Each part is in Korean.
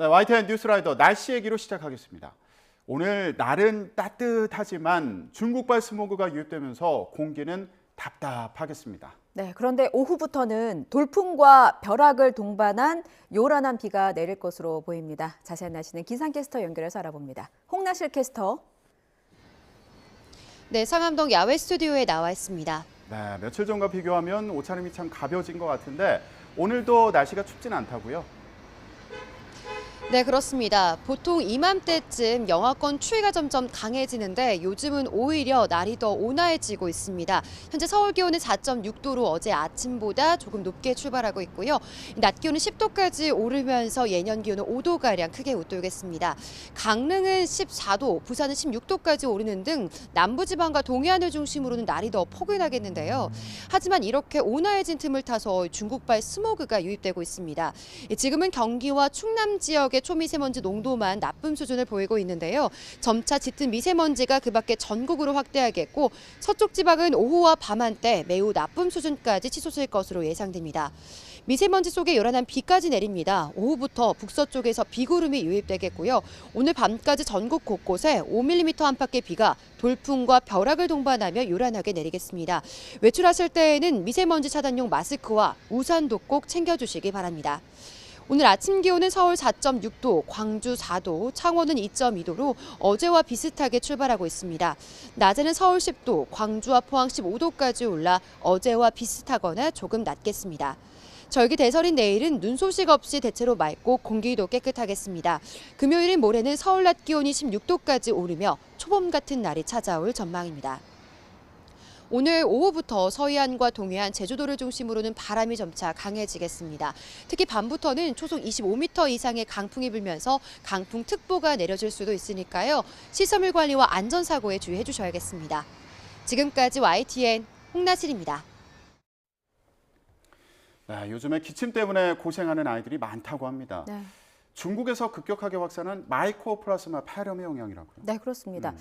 네, YTN 뉴스라이더 날씨 얘기로 시작하겠습니다. 오늘 날은 따뜻하지만 중국발 스모그가 유입되면서 공기는 답답하겠습니다. 네, 그런데 오후부터는 돌풍과 벼락을 동반한 요란한 비가 내릴 것으로 보입니다. 자세한 날씨는 기상캐스터 연결해서 알아봅니다. 홍나실 캐스터. 네, 상암동 야외 스튜디오에 나와 있습니다. 네, 며칠 전과 비교하면 옷차림이 참 가벼워진 것 같은데 오늘도 날씨가 춥진 않다고요? 네, 그렇습니다. 보통 이맘때쯤 영하권 추위가 점점 강해지는데 요즘은 오히려 날이 더 온화해지고 있습니다. 현재 서울 기온은 4.6도로 어제 아침보다 조금 높게 출발하고 있고요. 낮 기온은 10도까지 오르면서 예년 기온은 5도가량 크게 웃돌겠습니다. 강릉은 14도, 부산은 16도까지 오르는 등 남부지방과 동해안을 중심으로는 날이 더 포근하겠는데요. 하지만 이렇게 온화해진 틈을 타서 중국발 스모그가 유입되고 있습니다. 지금은 경기와 충남 지역의 초미세먼지 농도만 나쁨 수준을 보이고 있는데요. 점차 짙은 미세먼지가 그 밖에 전국으로 확대하겠고 서쪽 지방은 오후와 밤 한때 매우 나쁨 수준까지 치솟을 것으로 예상됩니다. 미세먼지 속에 요란한 비까지 내립니다. 오후부터 북서쪽에서 비구름이 유입되겠고요. 오늘 밤까지 전국 곳곳에 5mm 안팎의 비가 돌풍과 벼락을 동반하며 요란하게 내리겠습니다. 외출하실 때에는 미세먼지 차단용 마스크와 우산도 꼭 챙겨주시기 바랍니다. 오늘 아침 기온은 서울 4.6도, 광주 4도, 창원은 2.2도로 어제와 비슷하게 출발하고 있습니다. 낮에는 서울 10도, 광주와 포항 15도까지 올라 어제와 비슷하거나 조금 낮겠습니다. 절기 대설인 내일은 눈 소식 없이 대체로 맑고 공기도 깨끗하겠습니다. 금요일인 모레는 서울 낮 기온이 16도까지 오르며 초봄 같은 날이 찾아올 전망입니다. 오늘 오후부터 서해안과 동해안, 제주도를 중심으로는 바람이 점차 강해지겠습니다. 특히 밤부터는 초속 25m 이상의 강풍이 불면서 강풍특보가 내려질 수도 있으니까요. 시설물 관리와 안전사고에 주의해 주셔야겠습니다. 지금까지 YTN 홍나실입니다. 네, 요즘에 기침 때문에 고생하는 아이들이 많다고 합니다. 네. 중국에서 급격하게 확산한 마이코플라즈마 폐렴의 영향이라고요? 네, 그렇습니다.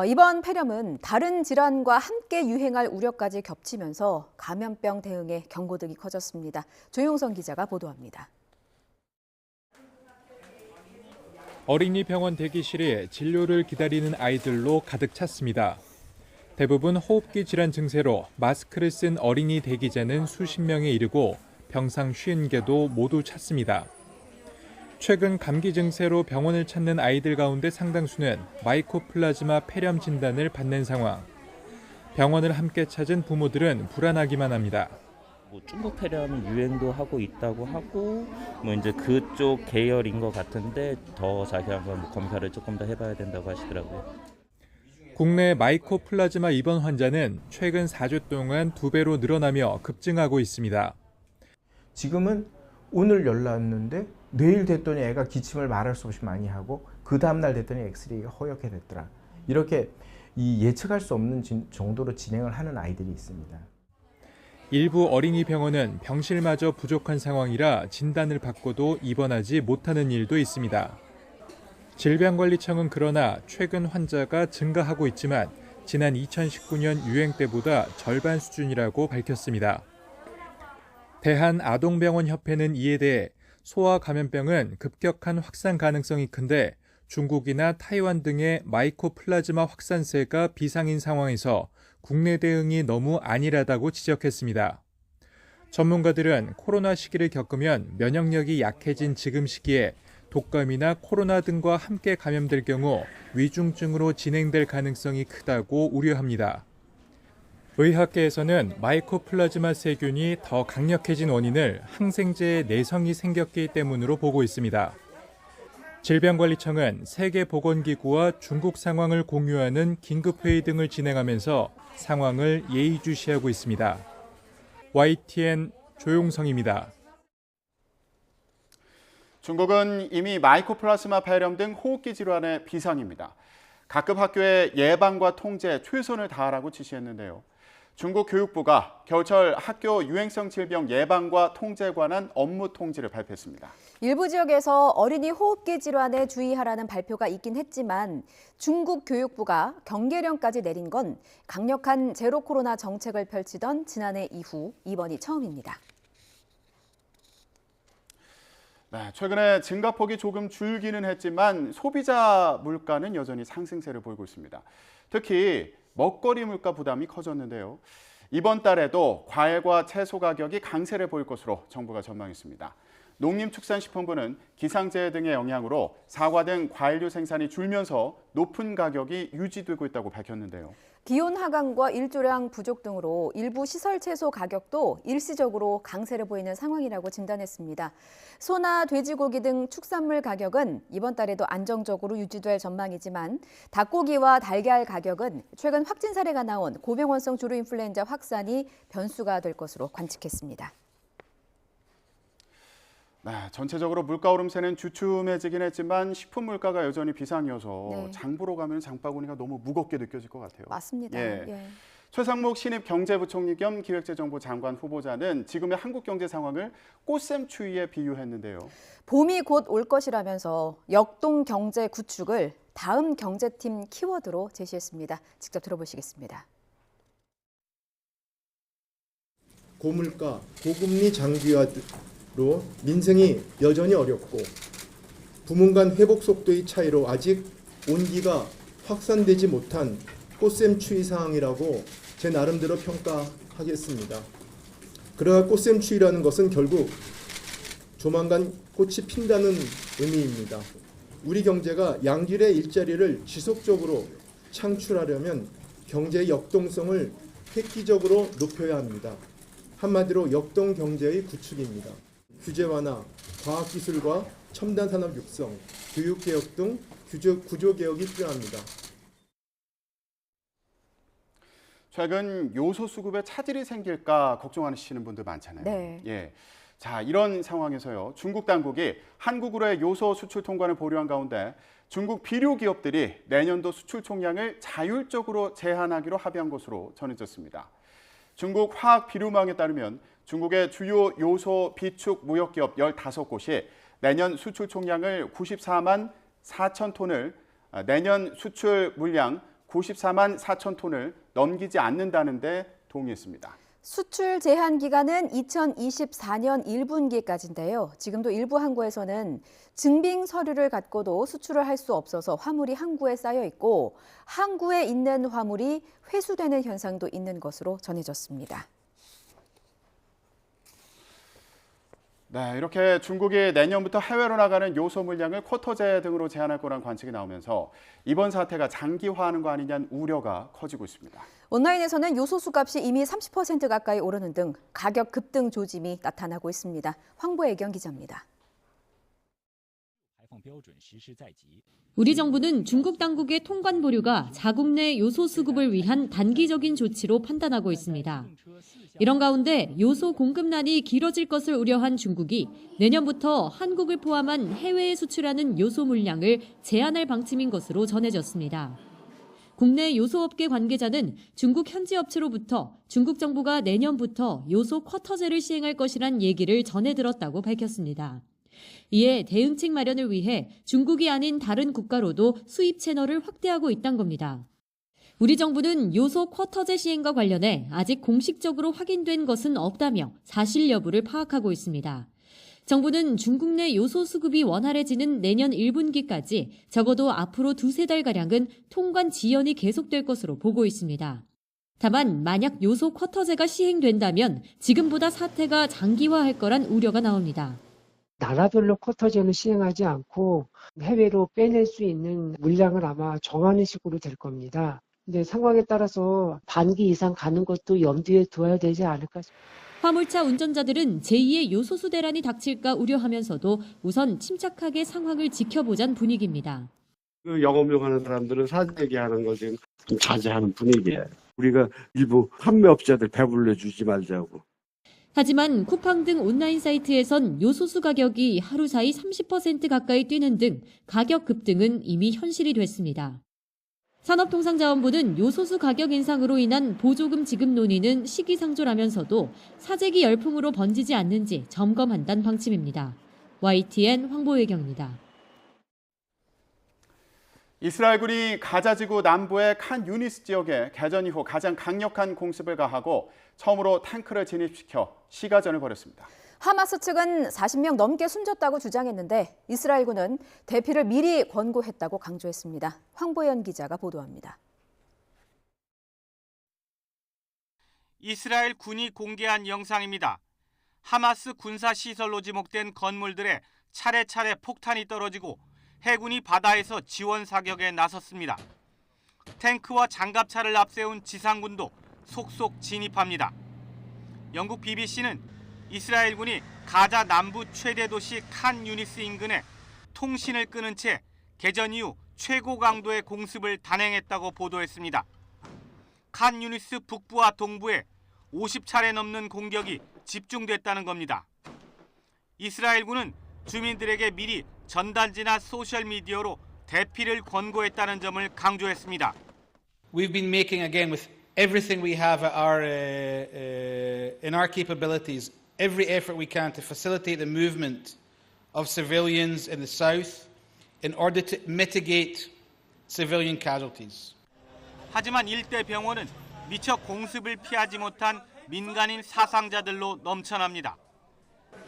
이번 폐렴은 다른 질환과 함께 유행할 우려까지 겹치면서 감염병 대응에 경고등이 커졌습니다. 조용선 기자가 보도합니다. 어린이 병원 대기실에 진료를 기다리는 아이들로 가득 찼습니다. 대부분 호흡기 질환 증세로 마스크를 쓴 어린이 대기자는 수십 명에 이르고 병상 50개도 모두 찼습니다. 최근 감기 증세로 병원을 찾는 아이들 가운데 상당수는 마이코플라즈마 폐렴 진단을 받는 상황. 병원을 함께 찾은 부모들은 불안하기만 합니다. 중국 폐렴 유행도 하고 있다고 하고 이제 그쪽 계열인 것 같은데 더 자세한 건 검사를 조금 더 해봐야 된다고 하시더라고요. 국내 마이코플라즈마 입원 환자는 최근 4주 동안 2배로 늘어나며 급증하고 있습니다. 지금은 오늘 연락왔는데 내일 됐더니 애가 기침을 말할 수 없이 많이 하고 그 다음날 됐더니 엑스레이가 허옇게 됐더라. 이렇게 예측할 수 없는 정도로 진행을 하는 아이들이 있습니다. 일부 어린이 병원은 병실마저 부족한 상황이라 진단을 받고도 입원하지 못하는 일도 있습니다. 질병관리청은 그러나 최근 환자가 증가하고 있지만 지난 2019년 유행 때보다 절반 수준이라고 밝혔습니다. 대한아동병원협회는 이에 대해 소아 감염병은 급격한 확산 가능성이 큰데 중국이나 타이완 등의 마이코플라즈마 확산세가 비상인 상황에서 국내 대응이 너무 안일하다고 지적했습니다. 전문가들은 코로나 시기를 겪으면 면역력이 약해진 지금 시기에 독감이나 코로나 등과 함께 감염될 경우 위중증으로 진행될 가능성이 크다고 우려합니다. 의학계에서는 마이코플라즈마 세균이 더 강력해진 원인을 항생제의 내성이 생겼기 때문으로 보고 있습니다. 질병관리청은 세계보건기구와 중국 상황을 공유하는 긴급회의 등을 진행하면서 상황을 예의주시하고 있습니다. YTN 조용성입니다. 중국은 이미 마이코플라즈마 폐렴 등 호흡기 질환의 비상입니다. 각급 학교의 예방과 통제 최선을 다하라고 지시했는데요. 중국 교육부가 겨울철 학교 유행성 질병 예방과 통제에 관한 업무 통지를 발표했습니다. 일부 지역에서 어린이 호흡기 질환에 주의하라는 발표가 있긴 했지만 중국 교육부가 경계령까지 내린 건 강력한 제로 코로나 정책을 펼치던 지난해 이후 이번이 처음입니다. 네, 최근에 증가폭이 조금 줄기는 했지만 소비자 물가는 여전히 상승세를 보이고 있습니다. 특히 먹거리 물가 부담이 커졌는데요. 이번 달에도 과일과 채소 가격이 강세를 보일 것으로 정부가 전망했습니다. 농림축산식품부는 기상재해 등의 영향으로 사과 등 과일류 생산이 줄면서 높은 가격이 유지되고 있다고 밝혔는데요. 기온 하강과 일조량 부족 등으로 일부 시설 채소 가격도 일시적으로 강세를 보이는 상황이라고 진단했습니다. 소나 돼지고기 등 축산물 가격은 이번 달에도 안정적으로 유지될 전망이지만 닭고기와 달걀 가격은 최근 확진 사례가 나온 고병원성 조류인플루엔자 확산이 변수가 될 것으로 관측했습니다. 네, 전체적으로 물가 오름세는 주춤해지긴 했지만 식품 물가가 여전히 비상이어서 네. 장 보러 가면 장바구니가 너무 무겁게 느껴질 것 같아요. 맞습니다. 예. 예. 최상목 신입 경제부총리 겸 기획재정부 장관 후보자는 지금의 한국 경제 상황을 꽃샘추위에 비유했는데요. 봄이 곧 올 것이라면서 역동 경제 구축을 다음 경제팀 키워드로 제시했습니다. 직접 들어보시겠습니다. 고물가, 고금리 장기화로 민생이 여전히 어렵고 부문 간 회복 속도의 차이로 아직 온기가 확산되지 못한 꽃샘추위 상황이라고 제 나름대로 평가하겠습니다. 그러나 꽃샘추위라는 것은 결국 조만간 꽃이 핀다는 의미입니다. 우리 경제가 양질의 일자리를 지속적으로 창출하려면 경제의 역동성을 획기적으로 높여야 합니다. 한마디로 역동 경제의 구축입니다. 규제 완화, 과학기술과 첨단 산업 육성, 교육개혁 등 구조개혁이 필요합니다. 최근 요소 수급에 차질이 생길까 걱정하시는 분들 많잖아요. 네. 예. 자, 이런 상황에서요. 중국 당국이 한국으로의 요소 수출 통관을 보류한 가운데 중국 비료 기업들이 내년도 수출 총량을 자율적으로 제한하기로 합의한 것으로 전해졌습니다. 중국 화학비료망에 따르면 중국의 주요 요소 비축 무역기업 15곳이 내년 수출 총량을 94만 4천 톤을 내년 수출 물량 94만 4천 톤을 넘기지 않는다는데 동의했습니다. 수출 제한 기간은 2024년 1분기까지인데요. 지금도 일부 항구에서는 증빙 서류를 갖고도 수출을 할 수 없어서 화물이 항구에 쌓여 있고 항구에 있는 화물이 회수되는 현상도 있는 것으로 전해졌습니다. 네, 이렇게 중국이 내년부터 해외로 나가는 요소 물량을 쿼터제 등으로 제한할 거란 관측이 나오면서 이번 사태가 장기화하는 거 아니냐는 우려가 커지고 있습니다. 온라인에서는 요소 수값이 이미 30% 가까이 오르는 등 가격 급등 조짐이 나타나고 있습니다. 황보혜경 기자입니다. 우리 정부는 중국 당국의 통관 보류가 자국 내 요소 수급을 위한 단기적인 조치로 판단하고 있습니다. 이런 가운데 요소 공급난이 길어질 것을 우려한 중국이 내년부터 한국을 포함한 해외에 수출하는 요소 물량을 제한할 방침인 것으로 전해졌습니다. 국내 요소업계 관계자는 중국 현지 업체로부터 중국 정부가 내년부터 요소 쿼터제를 시행할 것이란 얘기를 전해 들었다고 밝혔습니다. 이에 대응책 마련을 위해 중국이 아닌 다른 국가로도 수입 채널을 확대하고 있다는 겁니다. 우리 정부는 요소 쿼터제 시행과 관련해 아직 공식적으로 확인된 것은 없다며 사실 여부를 파악하고 있습니다. 정부는 중국 내 요소 수급이 원활해지는 내년 1분기까지 적어도 앞으로 두세 달가량은 통관 지연이 계속될 것으로 보고 있습니다. 다만 만약 요소 쿼터제가 시행된다면 지금보다 사태가 장기화할 거란 우려가 나옵니다. 나라별로 쿼터제는 시행하지 않고 해외로 빼낼 수 있는 물량을 아마 정하는 식으로 될 겁니다. 근데 상황에 따라서 반기 이상 가는 것도 염두에 두어야 되지 않을까 싶습니다. 화물차 운전자들은 제2의 요소수 대란이 닥칠까 우려하면서도 우선 침착하게 상황을 지켜보자는 분위기입니다. 그 영업용 하는 사람들은 사재기 하는 걸 지금 좀 자제하는 분위기예요. 우리가 일부 판매업자들 배불러 주지 말자고. 하지만 쿠팡 등 온라인 사이트에선 요소수 가격이 하루 사이 30% 가까이 뛰는 등 가격 급등은 이미 현실이 됐습니다. 산업통상자원부는 요소수 가격 인상으로 인한 보조금 지급 논의는 시기상조라면서도 사재기 열풍으로 번지지 않는지 점검한다는 방침입니다. YTN 황보혜경입니다. 이스라엘군이 가자지구 남부의 칸 유니스 지역에 개전 이후 가장 강력한 공습을 가하고 처음으로 탱크를 진입시켜 시가전을 벌였습니다. 하마스 측은 40명 넘게 숨졌다고 주장했는데 이스라엘군은 대피를 미리 권고했다고 강조했습니다. 황보연 기자가 보도합니다. 이스라엘 군이 공개한 영상입니다. 하마스 군사시설로 지목된 건물들에 차례차례 폭탄이 떨어지고 해군이 바다에서 지원 사격에 나섰습니다. 탱크와 장갑차를 앞세운 지상군도 속속 진입합니다. 영국 BBC는 이스라엘군이 가자 남부 최대 도시 칸 유니스 인근에 통신을 끊은 채 개전 이후 최고 강도의 공습을 단행했다고 보도했습니다. 칸 유니스 북부와 동부에 50차례 넘는 공격이 집중됐다는 겁니다. 이스라엘군은 주민들에게 미리 전단지나 소셜미디어로 대피를 권고했다는 점을 강조했습니다. We've been making again with everything we have at in our capabilities, every effort we can to facilitate the movement of civilians in the south in order to mitigate civilian casualties. 하지만 일대 병원은 미처 공습을 피하지 못한 민간인 사상자들로 넘쳐납니다.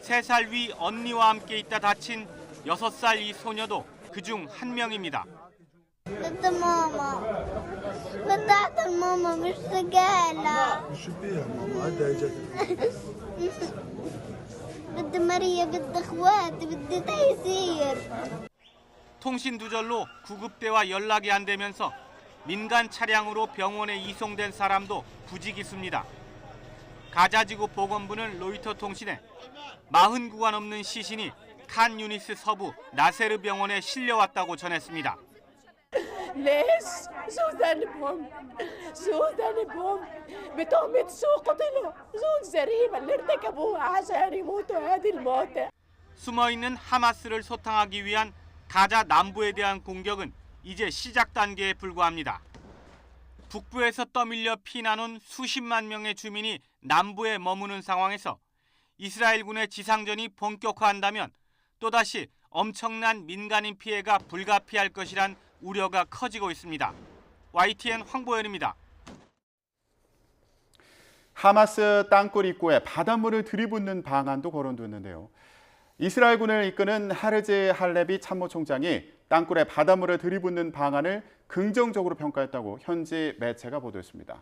3살 위 언니와 함께 있다 다친 6살 이 소녀도 그중 한 명입니다. بدي ماما بدي اعطي ماما مش سجالة شو فيها ماما عندها اجت بدي ماريا بدي اخواتي بدي تيسير 통신 두절로 구급대와 연락이 안 되면서 민간 차량으로 병원에 이송된 사람도 부지기수입니다. 가자지구 보건부는 로이터 통신에 40구가 넘는 시신이 칸 유니스 서부 나세르 병원에 실려왔다고 전했습니다. ليش؟ شو ذنبهم؟ شو ذنبهم؟ بتهمة شو قتلوا؟ شو الجريمة اللي ارتكبوها عشان يموتوا هذه الموتى؟ 숨어있는 하마스를 소탕하기 위한 가자 남부에 대한 공격은 이제 시작 단계에 불과합니다. 북부에서 떠밀려 피난온 수십만 명의 주민이 남부에 머무는 상황에서 이스라엘군의 지상전이 본격화한다면 또다시 엄청난 민간인 피해가 불가피할 것이란 우려가 커지고 있습니다. YTN 황보현입니다. 하마스 땅굴 입구에 바닷물을 들이붓는 방안도 거론됐는데요. 이스라엘군을 이끄는 하르지 할레비 참모총장이 땅굴에 바닷물을 들이붓는 방안을 긍정적으로 평가했다고 현지 매체가 보도했습니다.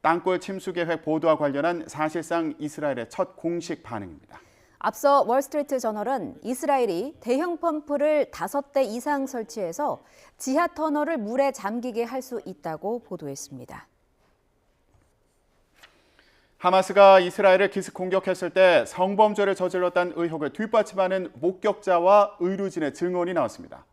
땅굴 침수 계획 보도와 관련한 사실상 이스라엘의 첫 공식 반응입니다. 앞서 월스트리트 저널은 이스라엘이 대형 펌프를 5대 이상 설치해서 지하 터널을 물에 잠기게 할 수 있다고 보도했습니다. 하마스가 이스라엘을 기습 공격했을 때 성범죄를 저질렀다는 의혹을 뒷받침하는 목격자와 의료진의 증언이 나왔습니다.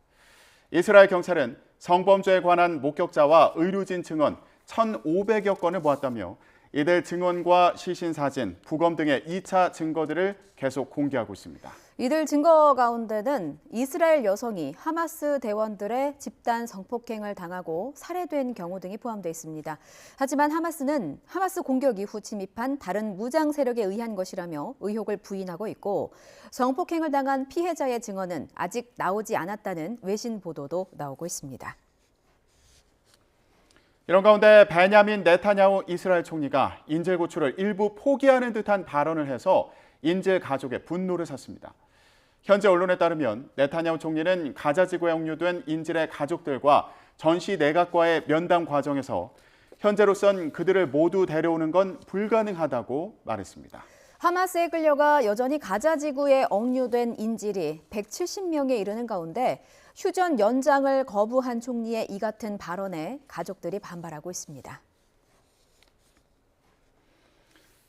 이스라엘 경찰은 성범죄에 관한 목격자와 의료진 증언 1,500여 건을 모았다며 이들 증언과 시신 사진, 부검 등의 2차 증거들을 계속 공개하고 있습니다. 이들 증거 가운데는 이스라엘 여성이 하마스 대원들의 집단 성폭행을 당하고 살해된 경우 등이 포함되어 있습니다. 하지만 하마스는 하마스 공격 이후 침입한 다른 무장 세력에 의한 것이라며 의혹을 부인하고 있고 성폭행을 당한 피해자의 증언은 아직 나오지 않았다는 외신 보도도 나오고 있습니다. 이런 가운데 베냐민 네타냐후 이스라엘 총리가 인질 구출을 일부 포기하는 듯한 발언을 해서 인질 가족의 분노를 샀습니다. 현재 언론에 따르면 네타냐후 총리는 가자 지구에 억류된 인질의 가족들과 전시 내각과의 면담 과정에서 현재로선 그들을 모두 데려오는 건 불가능하다고 말했습니다. 하마스에 끌려가 여전히 가자 지구에 억류된 인질이 170명에 이르는 가운데 휴전 연장을 거부한 총리의 이 같은 발언에 가족들이 반발하고 있습니다.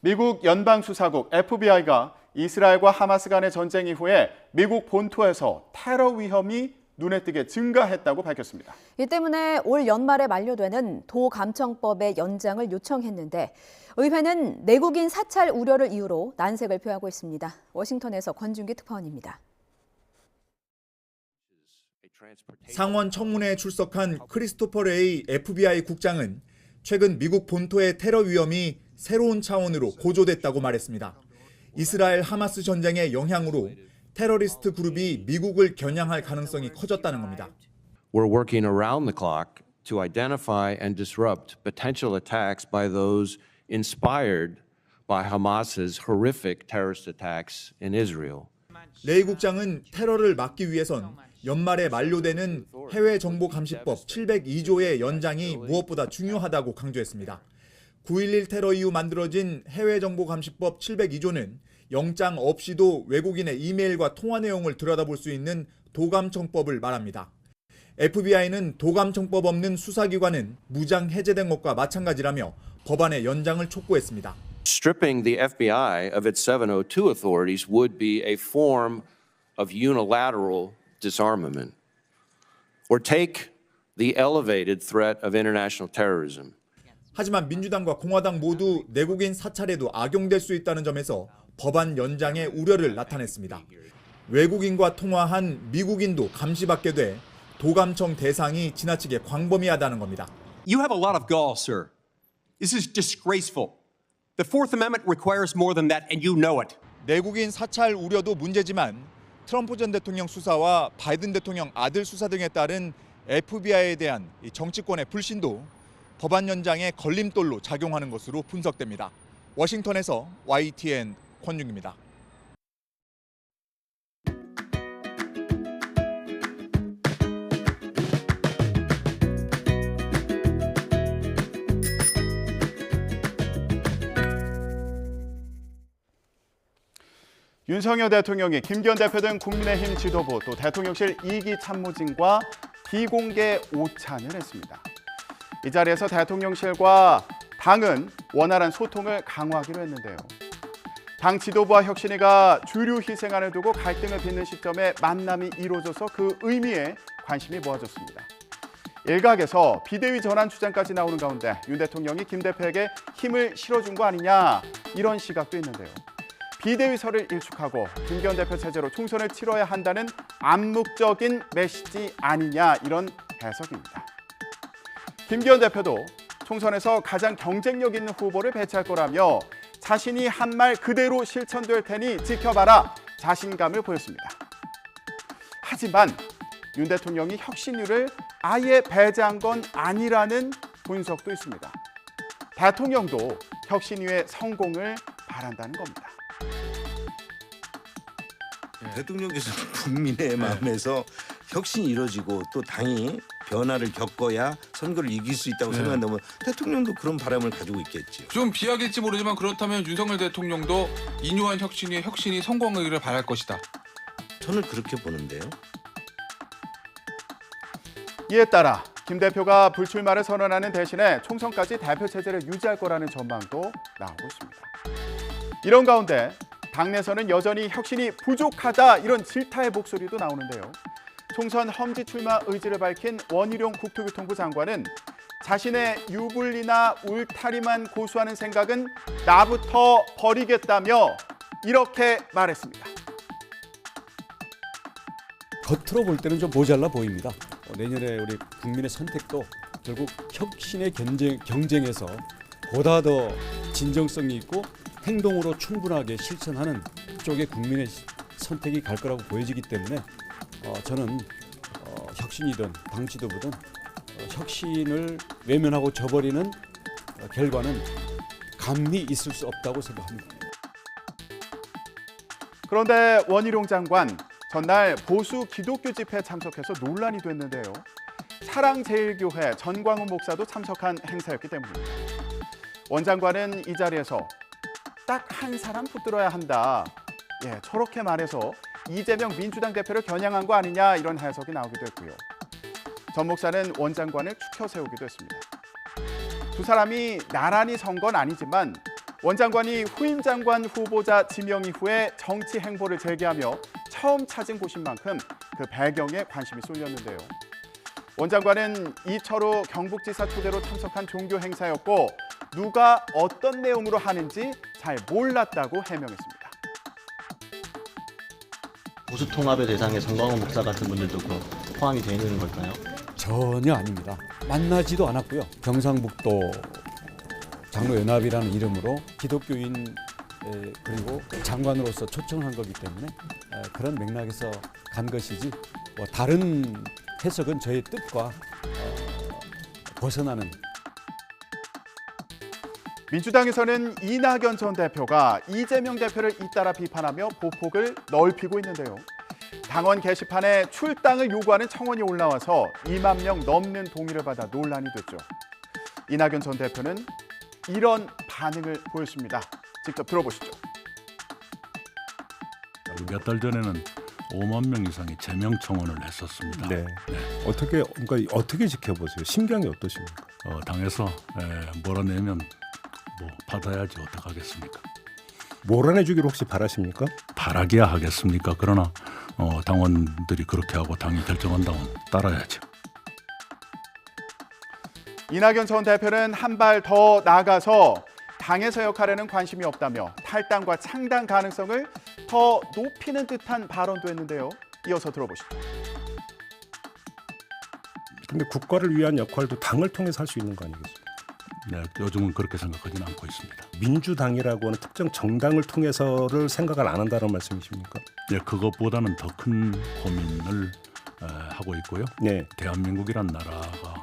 미국 연방수사국 FBI가 이스라엘과 하마스 간의 전쟁 이후에 미국 본토에서 테러 위험이 눈에 띄게 증가했다고 밝혔습니다. 이 때문에 올 연말에 만료되는 도감청법의 연장을 요청했는데 의회는 내국인 사찰 우려를 이유로 난색을 표하고 있습니다. 워싱턴에서 권준기 특파원입니다. 상원 청문회에 출석한 크리스토퍼 레이 FBI 국장은 최근 미국 본토의 테러 위험이 새로운 차원으로 고조됐다고 말했습니다. 이스라엘 하마스 전쟁의 영향으로 테러리스트 그룹이 미국을 겨냥할 가능성이 커졌다는 겁니다. We're working around the clock to identify and disrupt potential attacks by those inspired by Hamas's horrific terrorist attacks in Israel. 레이 국장은 테러를 막기 위해선 연말에 만료되는 해외정보감시법 702조의 연장이 무엇보다 중요하다고 강조했습니다. 9.11 테러 이후 만들어진 해외정보감시법 702조는 영장 없이도 외국인의 이메일과 통화 내용을 들여다볼 수 있는 도감청법을 말합니다. FBI는 도감청법 없는 수사기관은 무장 해제된 것과 마찬가지라며 법안의 연장을 촉구했습니다. Stripping the FBI of its 702 authorities would be a form of unilateral disarmament. Or take the elevated threat of international terrorism. 하지만 민주당과 공화당 모두 내국인 사찰에도 악용될 수 있다는 점에서 법안 연장의 우려를 나타냈습니다. 외국인과 통화한 미국인도 감시받게 돼 도감청 대상이 지나치게 광범위하다는 겁니다. You have a lot of gall, sir. This is disgraceful. The Fourth Amendment requires more than that, and you know it. 내국인 사찰 우려도 문제지만 트럼프 전 대통령 수사와 바이든 대통령 아들 수사 등에 따른 FBI에 대한 정치권의 불신도 법안 연장의 걸림돌로 작용하는 것으로 분석됩니다. 워싱턴에서 YTN 권윤기입니다. 윤석열 대통령이 김기현 대표 등 국민의힘 지도부 또 대통령실 2기 참모진과 비공개 오찬을 했습니다. 이 자리에서 대통령실과 당은 원활한 소통을 강화하기로 했는데요. 당 지도부와 혁신위가 주류 희생안을 두고 갈등을 빚는 시점에 만남이 이루어져서 그 의미에 관심이 모아졌습니다. 일각에서 비대위 전환 주장까지 나오는 가운데 윤 대통령이 김 대표에게 힘을 실어준 거 아니냐 이런 시각도 있는데요. 비대위설을 일축하고 김기현 대표 체제로 총선을 치러야 한다는 암묵적인 메시지 아니냐 이런 해석입니다. 김기현 대표도 총선에서 가장 경쟁력 있는 후보를 배치할 거라며 자신이 한 말 그대로 실천될 테니 지켜봐라 자신감을 보였습니다. 하지만 윤 대통령이 혁신위를 아예 배제한 건 아니라는 분석도 있습니다. 대통령도 혁신위의 성공을 바란다는 겁니다. 대통령께서 국민의 마음에서 혁신이 이루어지고 또 당이 변화를 겪어야 선거를 이길 수 있다고 생각한다면 대통령도 그런 바람을 가지고 있겠지요. 좀 비약일지 모르지만 그렇다면 윤석열 대통령도 인유한 혁신위의 혁신이 성공하기를 바랄 것이다. 저는 그렇게 보는데요. 이에 따라 김 대표가 불출마를 선언하는 대신에 총선까지 대표 체제를 유지할 거라는 전망도 나오고 있습니다. 이런 가운데 당내에서는 여전히 혁신이 부족하다 이런 질타의 목소리도 나오는데요. 총선 험지 출마 의지를 밝힌 원희룡 국토교통부 장관은 자신의 유불리나 울타리만 고수하는 생각은 나부터 버리겠다며 이렇게 말했습니다. 겉으로 볼 때는 좀 모자라 보입니다. 내년에 우리 국민의 선택도 결국 혁신의 경쟁에서 보다 더 진정성이 있고 행동으로 충분하게 실천하는 쪽에 국민의 선택이 갈 거라고 보여지기 때문에 저는 혁신이든 당 지도부든 혁신을 외면하고 저버리는 결과는 감히 있을 수 없다고 생각합니다. 그런데 원희룡 장관 전날 보수 기독교 집회에 참석해서 논란이 됐는데요. 사랑제일교회 전광훈 목사도 참석한 행사였기 때문입니다. 원 장관은 이 자리에서 딱 한 사람 붙들어야 한다. 저렇게 말해서 이재명 민주당 대표를 겨냥한 거 아니냐 이런 해석이 나오기도 했고요. 전 목사는 원 장관을 추켜 세우기도 했습니다. 두 사람이 나란히 선 건 아니지만 원 장관이 후임 장관 후보자 지명 이후에 정치 행보를 재개하며 처음 찾은 곳인 만큼 그 배경에 관심이 쏠렸는데요. 원 장관은 이철우 경북지사 초대로 참석한 종교 행사였고 누가 어떤 내용으로 하는지 잘 몰랐다고 해명했습니다. 보수 통합의 대상에 전광훈 목사 같은 분들도 포함이 되어 있는 걸까요? 전혀 아닙니다. 만나지도 않았고요. 경상북도 장로연합이라는 이름으로 기독교인 그리고 장관으로서 초청한 거기 때문에 그런 맥락에서 간 것이지 다른 해석은 저의 뜻과 벗어나는. 민주당에서는 이낙연 전 대표가 이재명 대표를 잇따라 비판하며 보폭을 넓히고 있는데요. 당원 게시판에 출당을 요구하는 청원이 올라와서 2만 명 넘는 동의를 받아 논란이 됐죠. 이낙연 전 대표는 이런 반응을 보였습니다. 직접 들어보시죠. 몇 달 전에는 5만 명 이상이 제명 청원을 했었습니다. 네. 어떻게 지켜보세요? 심경이 어떠십니까? 당에서 몰아내면 뭐 받아야지 어떡하겠습니까? 몰아내주기를 혹시 바라십니까? 바라기야 하겠습니까? 그러나 당원들이 그렇게 하고 당이 결정한다면 따라야죠. 이낙연 전 대표는 한 발 더 나아가서 당에서 역할에는 관심이 없다며 탈당과 창당 가능성을 더 높이는 듯한 발언도 했는데요. 이어서 들어보시죠. 근데 국가를 위한 역할도 당을 통해서 할 수 있는 거 아니겠습니까? 네, 요즘은 그렇게 생각하지는 않고 있습니다. 민주당이라고 하는 특정 정당을 통해서를 생각을 안 한다는 말씀이십니까? 네, 그것보다는 더 큰 고민을 하고 있고요. 네. 대한민국이란 나라가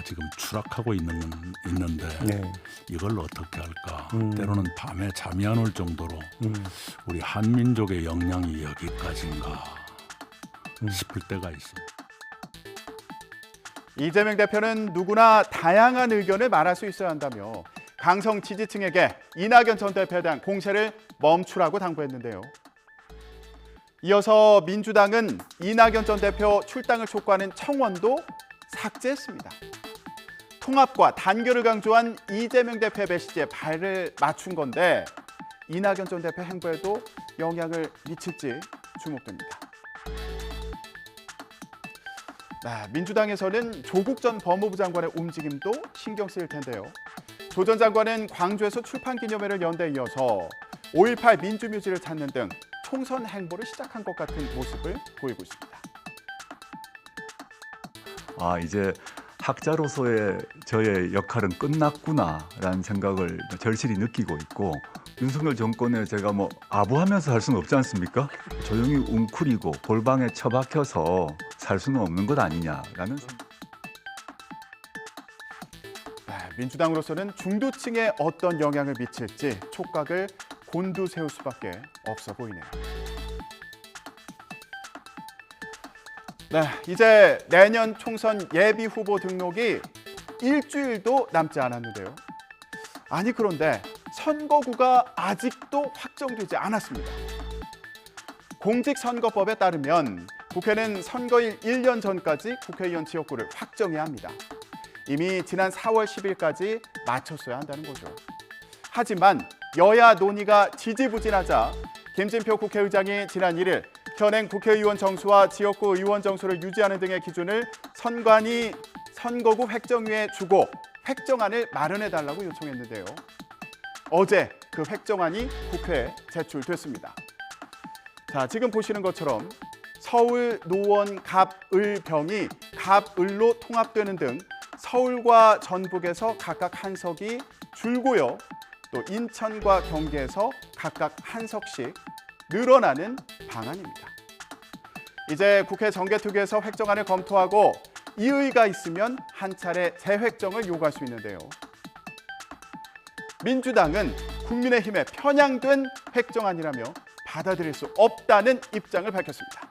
지금 추락하고 있는데 네. 이걸 어떻게 할까? 때로는 밤에 잠이 안 올 정도로 우리 한민족의 역량이 여기까지인가 싶을 때가 있어요. 이재명 대표는 누구나 다양한 의견을 말할 수 있어야 한다며 강성 지지층에게 이낙연 전 대표에 대한 공세를 멈추라고 당부했는데요. 이어서 민주당은 이낙연 전 대표 출당을 촉구하는 청원도 삭제했습니다. 통합과 단결을 강조한 이재명 대표의 메시지에 발을 맞춘 건데 이낙연 전 대표 행보에도 영향을 미칠지 주목됩니다. 민주당에서는 조국 전 법무부 장관의 움직임도 신경 쓰일 텐데요. 조 전 장관은 광주에서 출판기념회를 연 데 이어서 5.18 민주묘지를 찾는 등 총선 행보를 시작한 것 같은 모습을 보이고 있습니다. 이제 학자로서의 저의 역할은 끝났구나라는 생각을 절실히 느끼고 있고 윤석열 정권에 제가 아부하면서 살 수는 없지 않습니까? 조용히 웅크리고 골방에 처박혀서 살 수는 없는 것 아니냐라는 생각. 민주당으로서는 중도층에 어떤 영향을 미칠지 촉각을 곤두세울 수밖에 없어 보이네요. 이제 내년 총선 예비 후보 등록이 일주일도 남지 않았는데요. 그런데 선거구가 아직도 확정되지 않았습니다. 공직선거법에 따르면 국회는 선거일 1년 전까지 국회의원 지역구를 확정해야 합니다. 이미 지난 4월 10일까지 마쳤어야 한다는 거죠. 하지만 여야 논의가 지지부진하자 김진표 국회의장이 지난 1일 현행 국회의원 정수와 지역구 의원 정수를 유지하는 등의 기준을 선관위 선거구 획정위에 주고 획정안을 마련해달라고 요청했는데요. 어제 그 획정안이 국회에 제출됐습니다. 지금 보시는 것처럼 서울, 노원, 갑, 을, 병이 갑, 을로 통합되는 등 서울과 전북에서 각각 한 석이 줄고요. 또 인천과 경기에서 각각 한 석씩 늘어나는 방안입니다. 이제 국회 정개특위에서 획정안을 검토하고 이의가 있으면 한 차례 재획정을 요구할 수 있는데요. 민주당은 국민의힘에 편향된 획정안이라며 받아들일 수 없다는 입장을 밝혔습니다.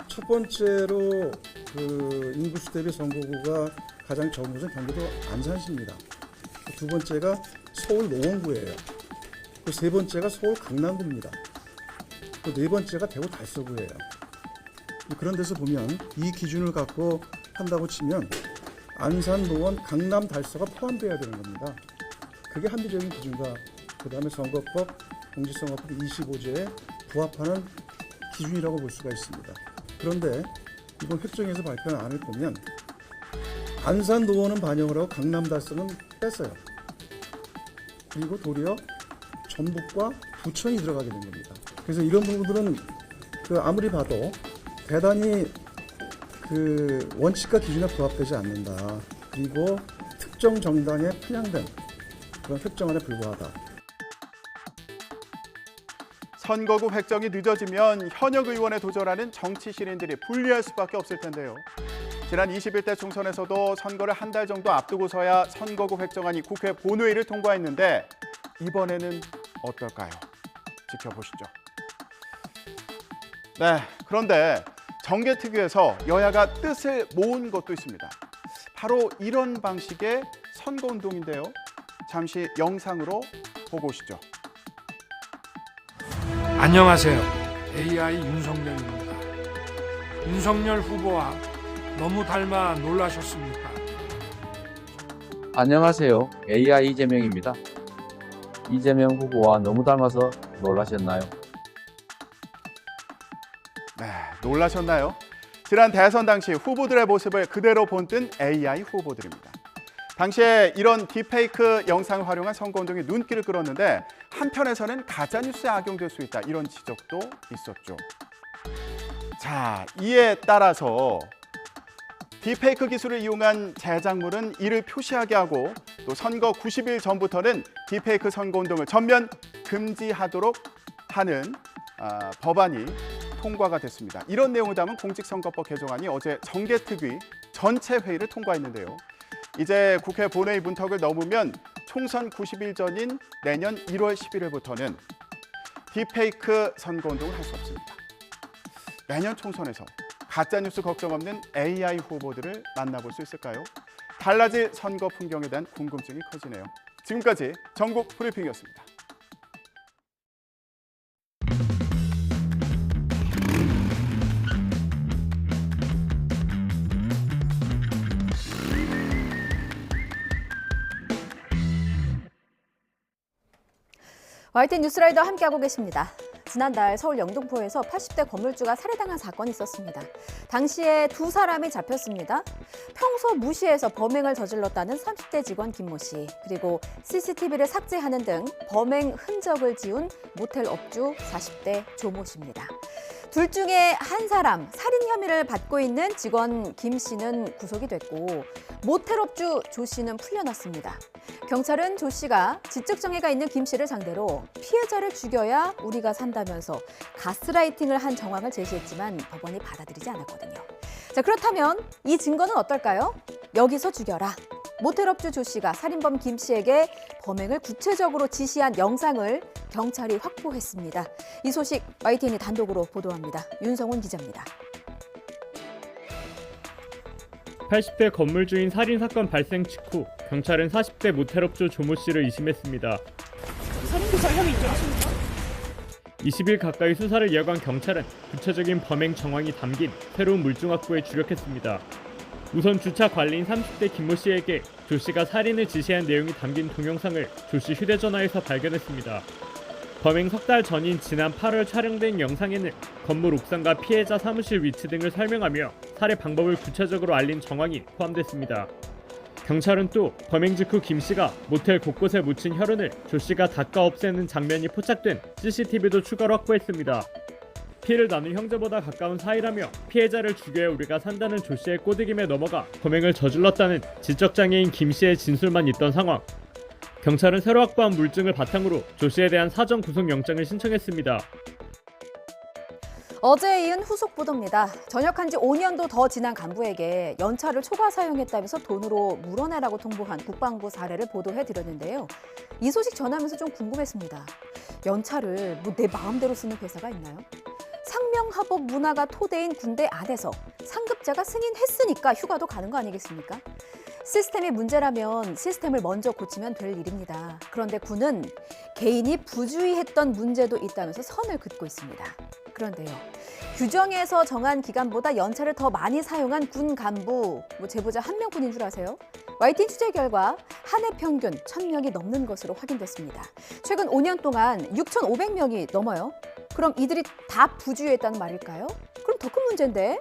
첫 번째로 인구수 대비 선거구가 가장 적은 곳은 경기도 안산시입니다. 두 번째가 서울 노원구예요. 세 번째가 서울 강남구입니다. 네 번째가 대구 달서구예요. 그런 데서 보면 이 기준을 갖고 한다고 치면 안산, 노원, 강남, 달서가 포함돼야 되는 겁니다. 그게 합리적인 기준과 그다음에 선거법, 공직선거법 25조에 부합하는 기준이라고 볼 수가 있습니다. 그런데 이번 획정에서 발표한 안을 보면 안산, 노원은 반영을 하고 강남, 달서는 뺐어요. 그리고 도리어 전북과 부천이 들어가게 된 겁니다. 그래서 이런 부분들은 아무리 봐도 대단히 원칙과 기준에 부합되지 않는다. 그리고 특정 정당에 편향된 그런 획정안에 불과하다. 선거구 획정이 늦어지면 현역 의원에 도전하는 정치 신인들이 불리할 수밖에 없을 텐데요. 지난 21대 총선에서도 선거를 한 달 정도 앞두고서야 선거구 획정안이 국회 본회의를 통과했는데 이번에는 어떨까요? 지켜보시죠. 네, 그런데 정계특위에서 여야가 뜻을 모은 것도 있습니다. 바로 이런 방식의 선거운동인데요. 잠시 영상으로 보고 오시죠. 안녕하세요. AI 윤석열입니다. 윤석열 후보와 너무 닮아 놀라셨습니까? 안녕하세요. AI 이재명입니다. 이재명 후보와 너무 닮아서 놀라셨나요? 네, 놀라셨나요? 지난 대선 당시 후보들의 모습을 그대로 본뜬 AI 후보들입니다. 당시에 이런 딥페이크 영상을 활용한 선거운동이 눈길을 끌었는데 한편에서는 가짜뉴스에 악용될 수 있다 이런 지적도 있었죠. 자, 이에 따라서 딥페이크 기술을 이용한 제작물은 이를 표시하게 하고 또 선거 90일 전부터는 딥페이크 선거운동을 전면 금지하도록 하는 법안이 통과가 됐습니다. 이런 내용을 담은 공직선거법 개정안이 어제 정계특위 전체 회의를 통과했는데요. 이제 국회 본회의 문턱을 넘으면 총선 90일 전인 내년 1월 11일부터는 딥페이크 선거운동을 할 수 없습니다. 내년 총선에서 가짜뉴스 걱정 없는 AI 후보들을 만나볼 수 있을까요? 달라질 선거 풍경에 대한 궁금증이 커지네요. 지금까지 전국 브리핑이었습니다. YTN 뉴스라이더 함께하고 계십니다. 지난달 서울 영등포에서 80대 건물주가 살해당한 사건이 있었습니다. 당시에 두 사람이 잡혔습니다. 평소 무시해서 범행을 저질렀다는 30대 직원 김모 씨, 그리고 CCTV를 삭제하는 등 범행 흔적을 지운 모텔 업주 40대 조모 씨입니다. 둘 중에 한 사람, 살인 혐의를 받고 있는 직원 김 씨는 구속이 됐고 모텔 업주 조 씨는 풀려났습니다. 경찰은 조 씨가 지적장애가 있는 김 씨를 상대로 피해자를 죽여야 우리가 산다면서 가스라이팅을 한 정황을 제시했지만 법원이 받아들이지 않았거든요. 자, 그렇다면 이 증거는 어떨까요? 여기서 죽여라. 모텔업주 조 씨가 살인범 김 씨에게 범행을 구체적으로 지시한 영상을 경찰이 확보했습니다. 이 소식 YTN이 단독으로 보도합니다. 윤성훈 기자입니다. 80대 건물주인 살인사건 발생 직후 경찰은 40대 모텔업주 조모 씨를 이심했습니다. 살인교사 혐의 인정하십니까? 20일 가까이 수사를 이어간 경찰은 구체적인 범행 정황이 담긴 새로운 물증 확보에 주력했습니다. 우선 주차 관리인 30대 김모 씨에게 조 씨가 살인을 지시한 내용이 담긴 동영상을 조 씨 휴대전화에서 발견했습니다. 범행 석 달 전인 지난 8월 촬영된 영상에는 건물 옥상과 피해자 사무실 위치 등을 설명하며 살해 방법을 구체적으로 알린 정황이 포함됐습니다. 경찰은 또 범행 직후 김 씨가 모텔 곳곳에 묻힌 혈흔을 조 씨가 닦아 없애는 장면이 포착된 CCTV도 추가로 확보했습니다. 피해를 나눈 형제보다 가까운 사이라며 피해자를 죽여야 우리가 산다는 조 씨의 꼬드김에 넘어가 범행을 저질렀다는 지적장애인 김 씨의 진술만 있던 상황. 경찰은 새로 확보한 물증을 바탕으로 조 씨에 대한 사전 구속영장을 신청했습니다. 어제에 이은 후속 보도입니다. 전역한 지 5년도 더 지난 간부에게 연차를 초과 사용했다면서 돈으로 물어내라고 통보한 국방부 사례를 보도해드렸는데요. 이 소식 전하면서 좀 궁금했습니다. 연차를 내 마음대로 쓰는 회사가 있나요? 상명하복 문화가 토대인 군대 안에서 상급자가 승인했으니까 휴가도 가는 거 아니겠습니까? 시스템이 문제라면 시스템을 먼저 고치면 될 일입니다. 그런데 군은 개인이 부주의했던 문제도 있다면서 선을 긋고 있습니다. 그런데요, 규정에서 정한 기간보다 연차를 더 많이 사용한 군 간부, 제보자 한 명뿐인 줄 아세요? YTN 취재 결과 한 해 평균 1,000명이 넘는 것으로 확인됐습니다. 최근 5년 동안 6,500명이 넘어요. 그럼 이들이 다 부주의했다는 말일까요? 그럼 더 큰 문제인데?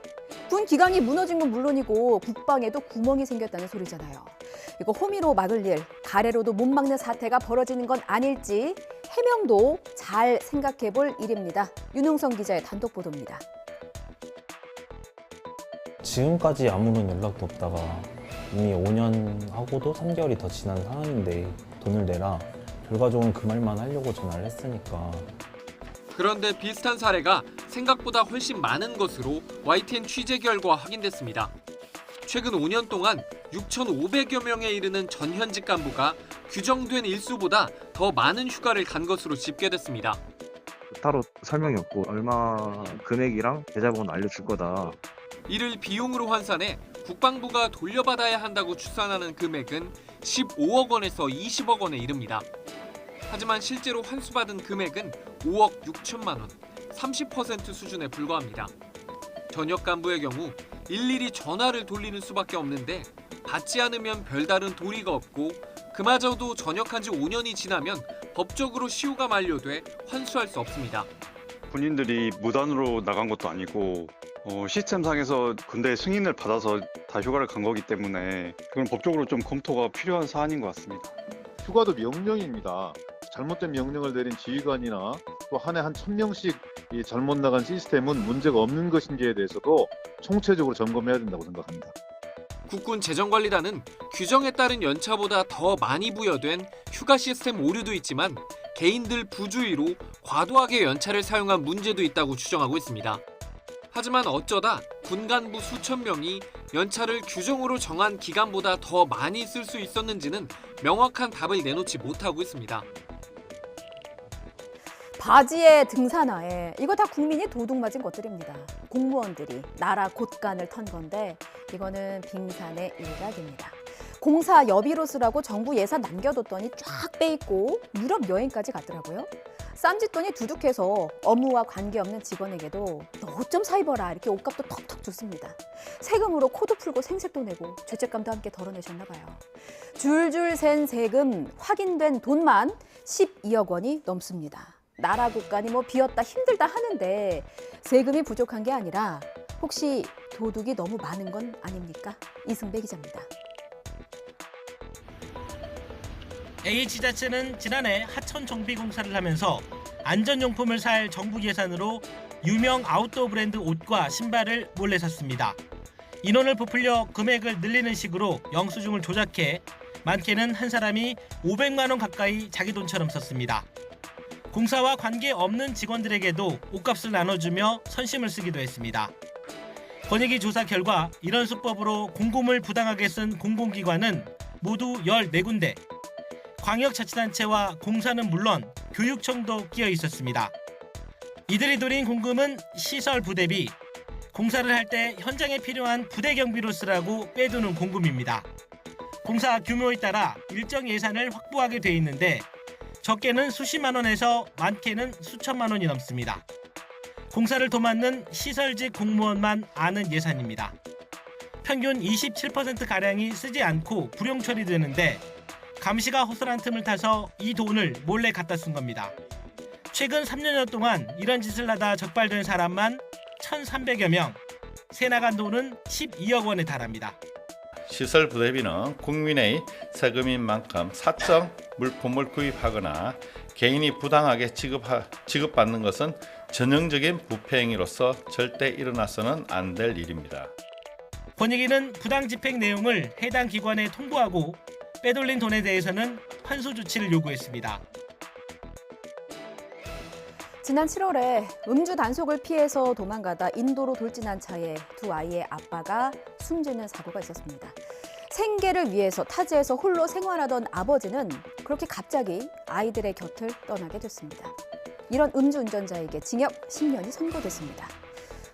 군 기강이 무너진 건 물론이고 국방에도 구멍이 생겼다는 소리잖아요. 이거 호미로 막을 일, 가래로도 못 막는 사태가 벌어지는 건 아닐지 해명도 잘 생각해 볼 일입니다. 윤웅성 기자의 단독 보도입니다. 지금까지 아무런 연락도 없다가 이미 5년 하고도 3개월이 더 지난 상황인데 돈을 내라. 결과적으로는 그 말만 하려고 전화를 했으니까. 그런데 비슷한 사례가 생각보다 훨씬 많은 것으로 YTN 취재 결과 확인됐습니다. 최근 5년 동안 6,500여 명에 이르는 전현직 간부가 규정된 일수보다 더 많은 휴가를 간 것으로 집계됐습니다. 따로 설명이 없고 얼마 금액이랑 계좌번호 알려줄 거다. 이를 비용으로 환산해 국방부가 돌려받아야 한다고 추산하는 금액은 15억 원에서 20억 원에 이릅니다. 하지만 실제로 환수받은 금액은 5억 6천만 원, 30% 수준에 불과합니다. 전역 간부의 경우 일일이 전화를 돌리는 수밖에 없는데 받지 않으면 별다른 도리가 없고 그마저도 전역한 지 5년이 지나면 법적으로 시효가 만료돼 환수할 수 없습니다. 군인들이 무단으로 나간 것도 아니고 시스템상에서 군대 승인을 받아서 다 휴가를 간 거기 때문에 그건 법적으로 좀 검토가 필요한 사안인 것 같습니다. 휴가도 명령입니다. 잘못된 명령을 내린 지휘관이나 또 한 해 한 1,000명씩 이 잘못 나간 시스템은 문제가 없는 것인지에 대해서도 총체적으로 점검해야 된다고 생각합니다. 국군 재정관리단은 규정에 따른 연차보다 더 많이 부여된 휴가 시스템 오류도 있지만 개인들 부주의로 과도하게 연차를 사용한 문제도 있다고 추정하고 있습니다. 하지만 어쩌다 군 간부 수천 명이 연차를 규정으로 정한 기간보다 더 많이 쓸 수 있었는지는 명확한 답을 내놓지 못하고 있습니다. 바지에 등산화에 이거 다 국민이 도둑 맞은 것들입니다. 공무원들이 나라 곳간을 턴 건데 이거는 빙산의 일각입니다. 공사 여비로 쓰라고 정부 예산 남겨뒀더니 쫙 빼있고 유럽 여행까지 갔더라고요. 쌈짓돈이 두둑해서 업무와 관계없는 직원에게도 너 좀 사입어라 이렇게 옷값도 턱턱 줬습니다. 세금으로 코도 풀고 생색도 내고 죄책감도 함께 덜어내셨나 봐요. 줄줄 센 세금 확인된 돈만 12억 원이 넘습니다. 나라 곳간이 뭐 비었다 힘들다 하는데 세금이 부족한 게 아니라 혹시 도둑이 너무 많은 건 아닙니까? 이승배 기자입니다. H자체는 지난해 하천 정비 공사를 하면서 안전용품을 살 정부 예산으로 유명 아웃도어 브랜드 옷과 신발을 몰래 샀습니다. 인원을 부풀려 금액을 늘리는 식으로 영수증을 조작해 많게는 한 사람이 500만 원 가까이 자기 돈처럼 썼습니다. 공사와 관계없는 직원들에게도 옷값을 나눠주며 선심을 쓰기도 했습니다. 권익위 조사 결과 이런 수법으로 공금을 부당하게 쓴 공공기관은 모두 14군데, 광역자치단체와 공사는 물론 교육청도 끼어 있었습니다. 이들이 들인 공금은 시설 부대비, 공사를 할 때 현장에 필요한 부대 경비로 쓰라고 빼두는 공금입니다. 공사 규모에 따라 일정 예산을 확보하게 돼 있는데 적게는 수십만 원에서 많게는 수천만 원이 넘습니다. 공사를 도맡는 시설직 공무원만 아는 예산입니다. 평균 27%가량이 쓰지 않고 불용 처리되는데 감시가 허술한 틈을 타서 이 돈을 몰래 갖다 쓴 겁니다. 최근 3년여 동안 이런 짓을 하다 적발된 사람만 1,300여 명, 새 나간 돈은 12억 원에 달합니다. 시설 부대비는 국민의 세금인 만큼 사적 물품을 구입하거나 개인이 부당하게 지급받는 것은 전형적인 부패 행위로서 절대 일어나서는 안 될 일입니다. 권익위는 부당 집행 내용을 해당 기관에 통보하고 빼돌린 돈에 대해서는 환수 조치를 요구했습니다. 지난 7월에 음주 단속을 피해서 도망가다 인도로 돌진한 차에 두 아이의 아빠가 숨지는 사고가 있었습니다. 생계를 위해서 타지에서 홀로 생활하던 아버지는 그렇게 갑자기 아이들의 곁을 떠나게 됐습니다. 이런 음주운전자에게 징역 10년이 선고됐습니다.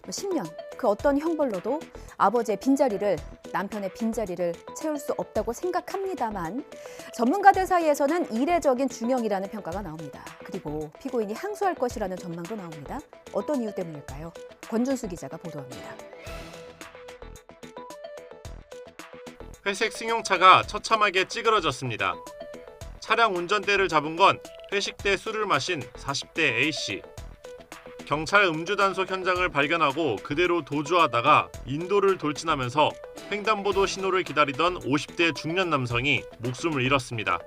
10년, 그 어떤 형벌로도 아버지의 빈자리를, 남편의 빈자리를 채울 수 없다고 생각합니다만 전문가들 사이에서는 이례적인 중형이라는 평가가 나옵니다. 그리고 피고인이 항소할 것이라는 전망도 나옵니다. 어떤 이유 때문일까요? 권준수 기자가 보도합니다. 회색 승용차가 처참하게 찌그러졌습니다. 차량 운전대를 잡은 건 회식 때 술을 마신 40대 A씨. 경찰 음주 단속 현장을 발견하고 그대로 도주하다가 인도를 돌진하면서 횡단보도 신호를 기다리던 50대 중년 남성이 목숨을 잃었습니다.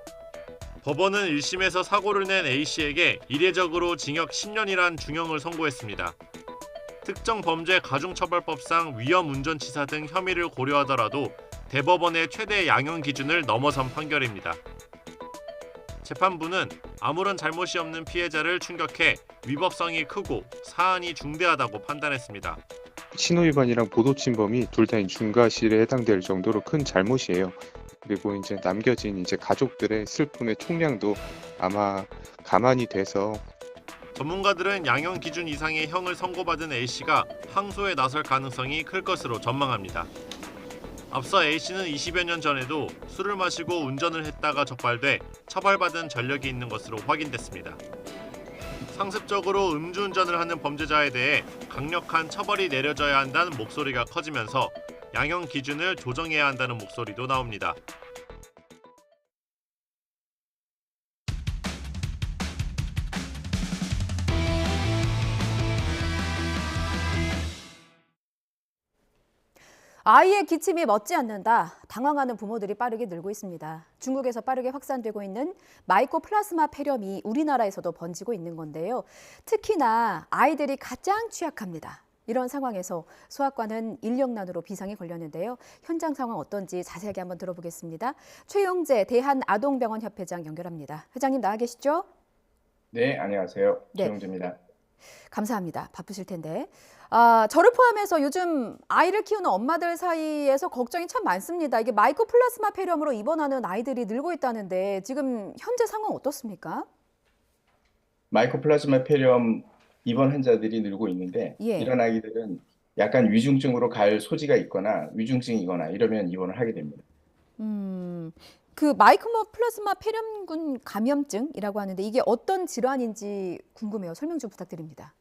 법원은 1심에서 사고를 낸 A씨에게 이례적으로 징역 10년이란 중형을 선고했습니다. 특정 범죄 가중처벌법상 위험 운전치사 등 혐의를 고려하더라도 대법원의 최대 양형 기준을 넘어선 판결입니다. 재판부는 아무런 잘못이 없는 피해자를 충격해 위법성이 크고 사안이 중대하다고 판단했습니다. 신호위반이랑 보도침범이 둘 다 중과실에 해당될 정도로 큰 잘못이에요. 그리고 이제 남겨진 이제 가족들의 슬픔의 총량도 아마 가만히 돼서 전문가들은 양형 기준 이상의 형을 선고받은 A씨가 항소에 나설 가능성이 클 것으로 전망합니다. 앞서 A씨는 20여 년 전에도 술을 마시고 운전을 했다가 적발돼 처벌받은 전력이 있는 것으로 확인됐습니다. 상습적으로 음주운전을 하는 범죄자에 대해 강력한 처벌이 내려져야 한다는 목소리가 커지면서 양형 기준을 조정해야 한다는 목소리도 나옵니다. 아이의 기침이 멎지 않는다. 당황하는 부모들이 빠르게 늘고 있습니다. 중국에서 빠르게 확산되고 있는 마이코플라스마 폐렴이 우리나라에서도 번지고 있는 건데요. 특히나 아이들이 가장 취약합니다. 이런 상황에서 소아과는 인력난으로 비상이 걸렸는데요. 현장 상황 어떤지 자세하게 한번 들어보겠습니다. 최용재 대한아동병원 협회장 연결합니다. 회장님 나와 계시죠? 네, 안녕하세요. 네. 최용재입니다. 감사합니다. 바쁘실 텐데. 저를 포함해서 요즘 아이를 키우는 엄마들 사이에서 걱정이 참 많습니다. 이게 마이코플라스마 폐렴으로 입원하는 아이들이 늘고 있다는데 지금 현재 상황 어떻습니까? 마이코플라즈마 폐렴 입원 환자들이 늘고 있는데 예. 이런 아이들은 약간 위중증으로 갈 소지가 있거나 위중증이거나 이러면 입원을 하게 됩니다. 그 마이코플라스마 폐렴군 감염증이라고 하는데 이게 어떤 질환인지 궁금해요. 설명 좀 부탁드립니다.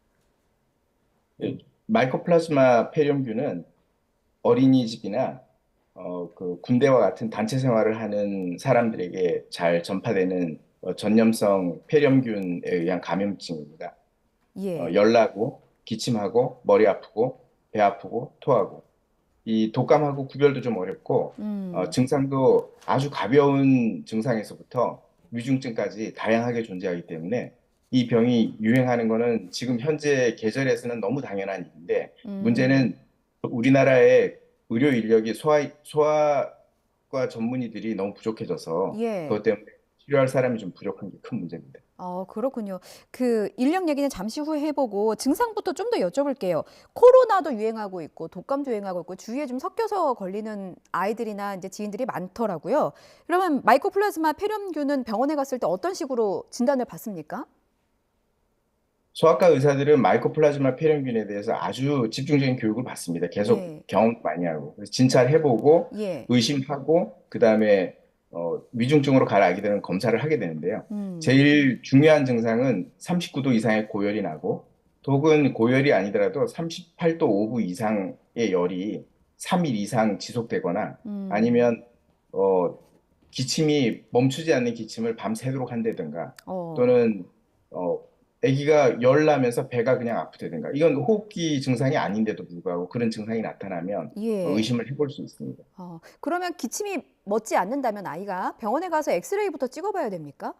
예, 마이코플라즈마 폐렴균은 어린이집이나 그 군대와 같은 단체 생활을 하는 사람들에게 잘 전파되는 전염성 폐렴균에 의한 감염증입니다. 예. 열나고 기침하고 머리 아프고 배 아프고 토하고 이 독감하고 구별도 좀 어렵고 증상도 아주 가벼운 증상에서부터 위중증까지 다양하게 존재하기 때문에 이 병이 유행하는 거는 지금 현재 계절에서는 너무 당연한 일인데 문제는 우리나라의 의료 인력이 소아과 전문의들이 너무 부족해져서 예. 그것 때문에 치료할 사람이 좀 부족한 게 큰 문제입니다. 그렇군요. 그 인력 얘기는 잠시 후에 해보고 증상부터 좀 더 여쭤볼게요. 코로나도 유행하고 있고 독감도 유행하고 있고 주위에 좀 섞여서 걸리는 아이들이나 이제 지인들이 많더라고요. 그러면 마이코플라즈마 폐렴균은 병원에 갔을 때 어떤 식으로 진단을 받습니까? 소아과 의사들은 마이코플라즈마 폐렴균에 대해서 아주 집중적인 교육을 받습니다. 계속 예. 경험 많이 하고 그래서 진찰해보고 예. 의심하고 그다음에 위중증으로 갈 아기들은 검사를 하게 되는데요. 음. 제일 중요한 증상은 39도 이상의 고열이 나고 혹은 고열이 아니더라도 38도 5분 이상의 열이 3일 이상 지속되거나 아니면 기침이 멈추지 않는 기침을 밤새도록 한다든가 또는 아기가 열 나면서 배가 그냥 아프다든가 이건 호흡기 증상이 아닌데도 불구하고 그런 증상이 나타나면 예. 의심을 해볼 수 있습니다. 그러면 기침이 멎지 않는다면 아이가 병원에 가서 엑스레이부터 찍어봐야 됩니까?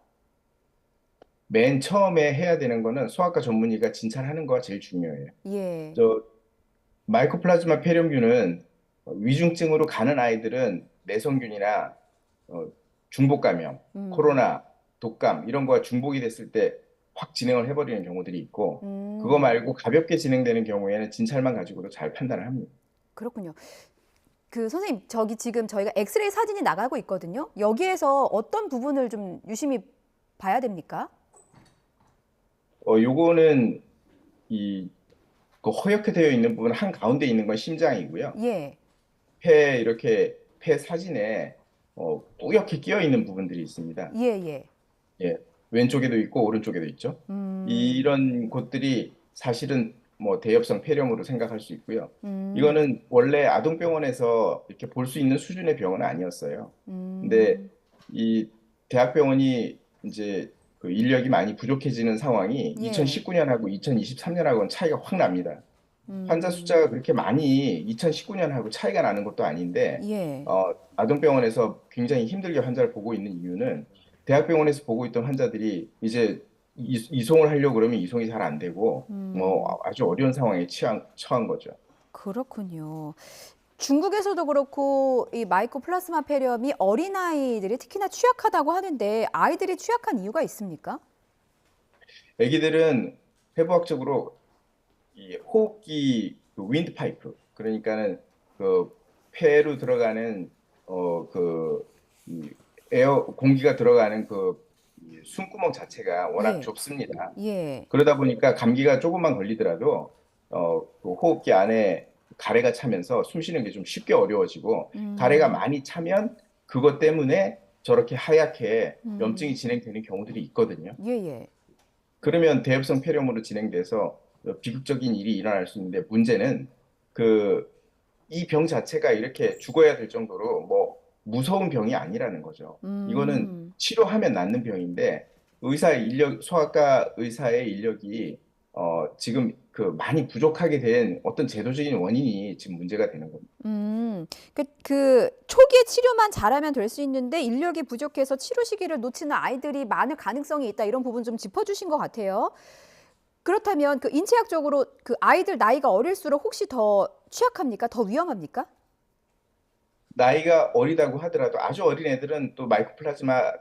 맨 처음에 해야 되는 거는 소아과 전문의가 진찰하는 거가 제일 중요해요. 예. 마이코플라즈마 폐렴균은 위중증으로 가는 아이들은 내성균이나 중복 감염, 코로나, 독감 이런 거가 중복이 됐을 때 확 진행을 해버리는 경우들이 있고 그거 말고 가볍게 진행되는 경우에는 진찰만 가지고도 잘 판단을 합니다. 그렇군요. 그 선생님 저기 지금 저희가 엑스레이 사진이 나가고 있거든요. 여기에서 어떤 부분을 좀 유심히 봐야 됩니까? 요거는 그 허옇게 되어 있는 부분 한 가운데 있는 건 심장이고요. 예. 폐 사진에 뿌옇게 끼어 있는 부분들이 있습니다. 예. 예, 왼쪽에도 있고 오른쪽에도 있죠. 이런 곳들이 사실은 뭐 대엽성 폐렴으로 생각할 수 있고요. 이거는 원래 아동병원에서 이렇게 볼 수 있는 수준의 병은 아니었어요. 근데 이 대학병원이 이제 그 인력이 많이 부족해지는 상황이 예. 2019년하고 2023년하고는 차이가 확 납니다. 환자 숫자가 그렇게 많이 2019년하고 차이가 나는 것도 아닌데 예. 아동병원에서 굉장히 힘들게 환자를 보고 있는 이유는 대학병원에서 보고 있던 환자들이 이제 이송을 하려고 그러면 이송이 잘 안 되고 뭐 아주 어려운 상황에 처한 거죠. 그렇군요. 중국에서도 그렇고 이 마이코플라스마 폐렴이 어린아이들이 특히나 취약하다고 하는데 아이들이 취약한 이유가 있습니까? 아기들은 해부학적으로 이 호흡기 그 윈드 파이프, 그러니까는 그 폐로 들어가는 이 에어 공기가 들어가는 이 숨구멍 자체가 워낙 예. 좁습니다. 예. 그러다 보니까 감기가 조금만 걸리더라도 그 호흡기 안에 가래가 차면서 숨 쉬는 게 좀 쉽게 어려워지고 가래가 많이 차면 그것 때문에 저렇게 하얗게 염증이 진행되는 경우들이 있거든요. 예. 그러면 대엽성 폐렴으로 진행돼서 비극적인 일이 일어날 수 있는데, 문제는 이 병 자체가 이렇게 죽어야 될 정도로 뭐 무서운 병이 아니라는 거죠. 이거는 치료하면 낫는 병인데 의사의 인력, 소아과 의사의 인력이 지금 많이 부족하게 된 어떤 제도적인 원인이 지금 문제가 되는 겁니다. 그 초기에 치료만 잘하면 될 수 있는데 인력이 부족해서 치료 시기를 놓치는 아이들이 많을 가능성이 있다, 이런 부분 좀 짚어주신 것 같아요. 그렇다면 그 인체학적으로 그 아이들 나이가 어릴수록 혹시 더 취약합니까? 더 위험합니까? 나이가 어리다고 하더라도 아주 어린 애들은 또 마이코플라즈마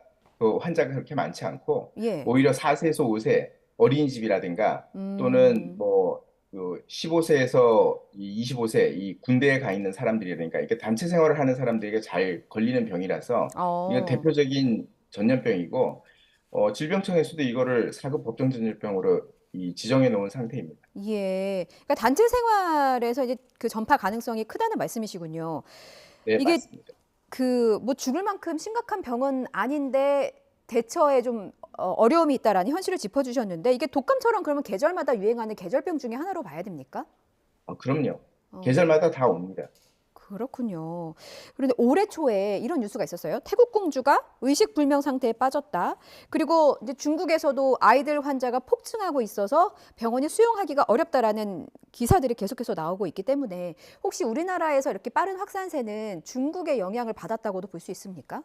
환자가 그렇게 많지 않고, 예. 오히려 4세에서 5세 어린이집이라든가 또는 뭐 15세에서 25세 이 군대에 가 있는 사람들이라든가, 이게 단체 생활을 하는 사람들에게 잘 걸리는 병이라서 이건 대표적인 전염병이고, 질병청에서도 이거를 4급 법정 전염병으로 지정해 놓은 상태입니다. 예. 그러니까 단체 생활에서 이제 그 전파 가능성이 크다는 말씀이시군요. 네, 이게 맞습니다. 뭐 죽을 만큼 심각한 병은 아닌데 대처에 좀 어려움이 있다라는 현실을 짚어주셨는데, 이게 독감처럼 그러면 계절마다 유행하는 계절병 중에 하나로 봐야 됩니까? 그럼요. 계절마다 다 옵니다. 그렇군요. 그런데 올해 초에 이런 뉴스가 있었어요. 태국 공주가 의식 불명 상태에 빠졌다. 그리고 이제 중국에서도 아이들 환자가 폭증하고 있어서 병원이 수용하기가 어렵다라는 기사들이 계속해서 나오고 있기 때문에, 혹시 우리나라에서 이렇게 빠른 확산세는 중국의 영향을 받았다고도 볼 수 있습니까?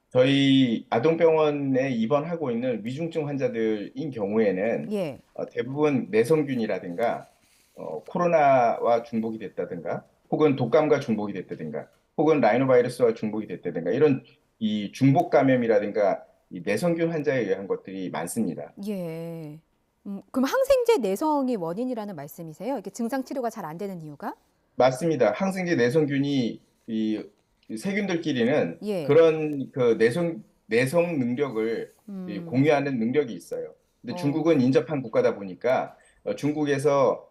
저희 아동병원에 입원하고 있는 위중증 환자들인 경우에는 예. 대부분 내성균이라든가 코로나와 중복이 됐다든가, 혹은 독감과 중복이 됐다든가, 혹은 라이노바이러스와 중복이 됐다든가, 이런 이 중복 감염이라든가 이 내성균 환자에 의한 것들이 많습니다. 예. 그럼 항생제 내성이 원인이라는 말씀이세요? 이렇게 증상 치료가 잘 안 되는 이유가? 맞습니다. 항생제 내성균이 이 세균들끼리는 예. 그런 내성 능력을 공유하는 능력이 있어요. 근데 중국은 인접한 국가다 보니까 중국에서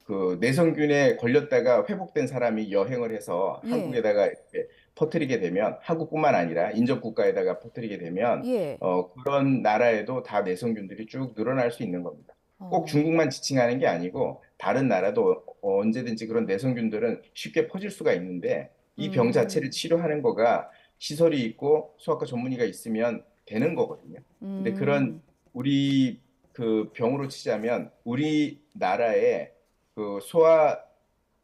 그 내성균에 걸렸다가 회복된 사람이 여행을 해서 예. 한국에다가 이렇게 퍼뜨리게 되면, 한국뿐만 아니라 인접 국가에다가 퍼뜨리게 되면 예. 그런 나라에도 다 내성균들이 쭉 늘어날 수 있는 겁니다. 꼭 중국만 지칭하는 게 아니고 다른 나라도 언제든지 그런 내성균들은 쉽게 퍼질 수가 있는데, 이 병 자체를 치료하는 거가 시설이 있고 소아과 전문의가 있으면 되는 거거든요. 근데 그런 우리 그 병으로 치자면 우리나라의 그 소아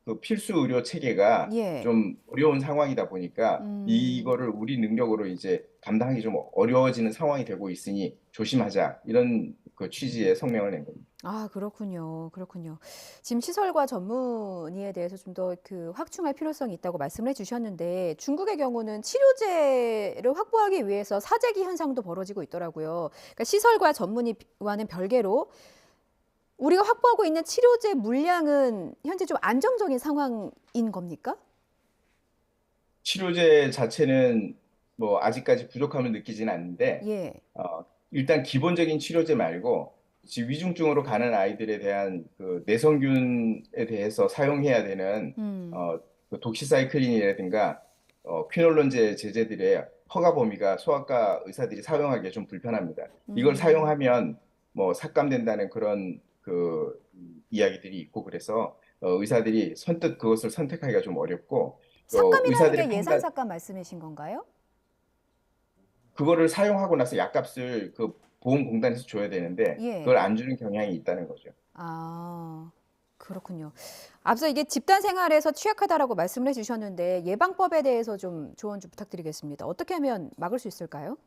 그 필수 의료 체계가 예. 좀 어려운 상황이다 보니까 이거를 우리 능력으로 이제 감당하기 좀 어려워지는 상황이 되고 있으니 조심하자, 이런 그 취지의 성명을 낸 겁니다. 아, 그렇군요. 지금 시설과 전문의에 대해서 좀 더 그 확충할 필요성이 있다고 말씀을 해주셨는데, 중국의 경우는 치료제를 확보하기 위해서 사재기 현상도 벌어지고 있더라고요. 그러니까 시설과 전문의와는 별개로 우리가 확보하고 있는 치료제 물량은 현재 좀 안정적인 상황인 겁니까? 치료제 자체는 뭐 아직까지 부족함을 느끼지는 않는데, 예. 일단 기본적인 치료제 말고 지금 위중증으로 가는 아이들에 대한 그 내성균에 대해서 사용해야 되는 그 독시사이클린이라든가 퀴놀론제 제제들의 허가 범위가 소아과 의사들이 사용하기에 좀 불편합니다. 이걸 사용하면 뭐 삭감된다는 그런 그 이야기들이 있고, 그래서 의사들이 선뜻 그것을 선택하기가 좀 어렵고, 삭감이라는 의사들의 게 예산 삭감 말씀이신 건가요? 그거를 사용하고 나서 약값을 그 보험공단에서 줘야 되는데 예. 그걸 안 주는 경향이 있다는 거죠. 아, 그렇군요. 앞서 이게 집단 생활에서 취약하다라고 말씀을 해주셨는데, 예방법에 대해서 좀 조언 좀 부탁드리겠습니다. 어떻게 하면 막을 수 있을까요?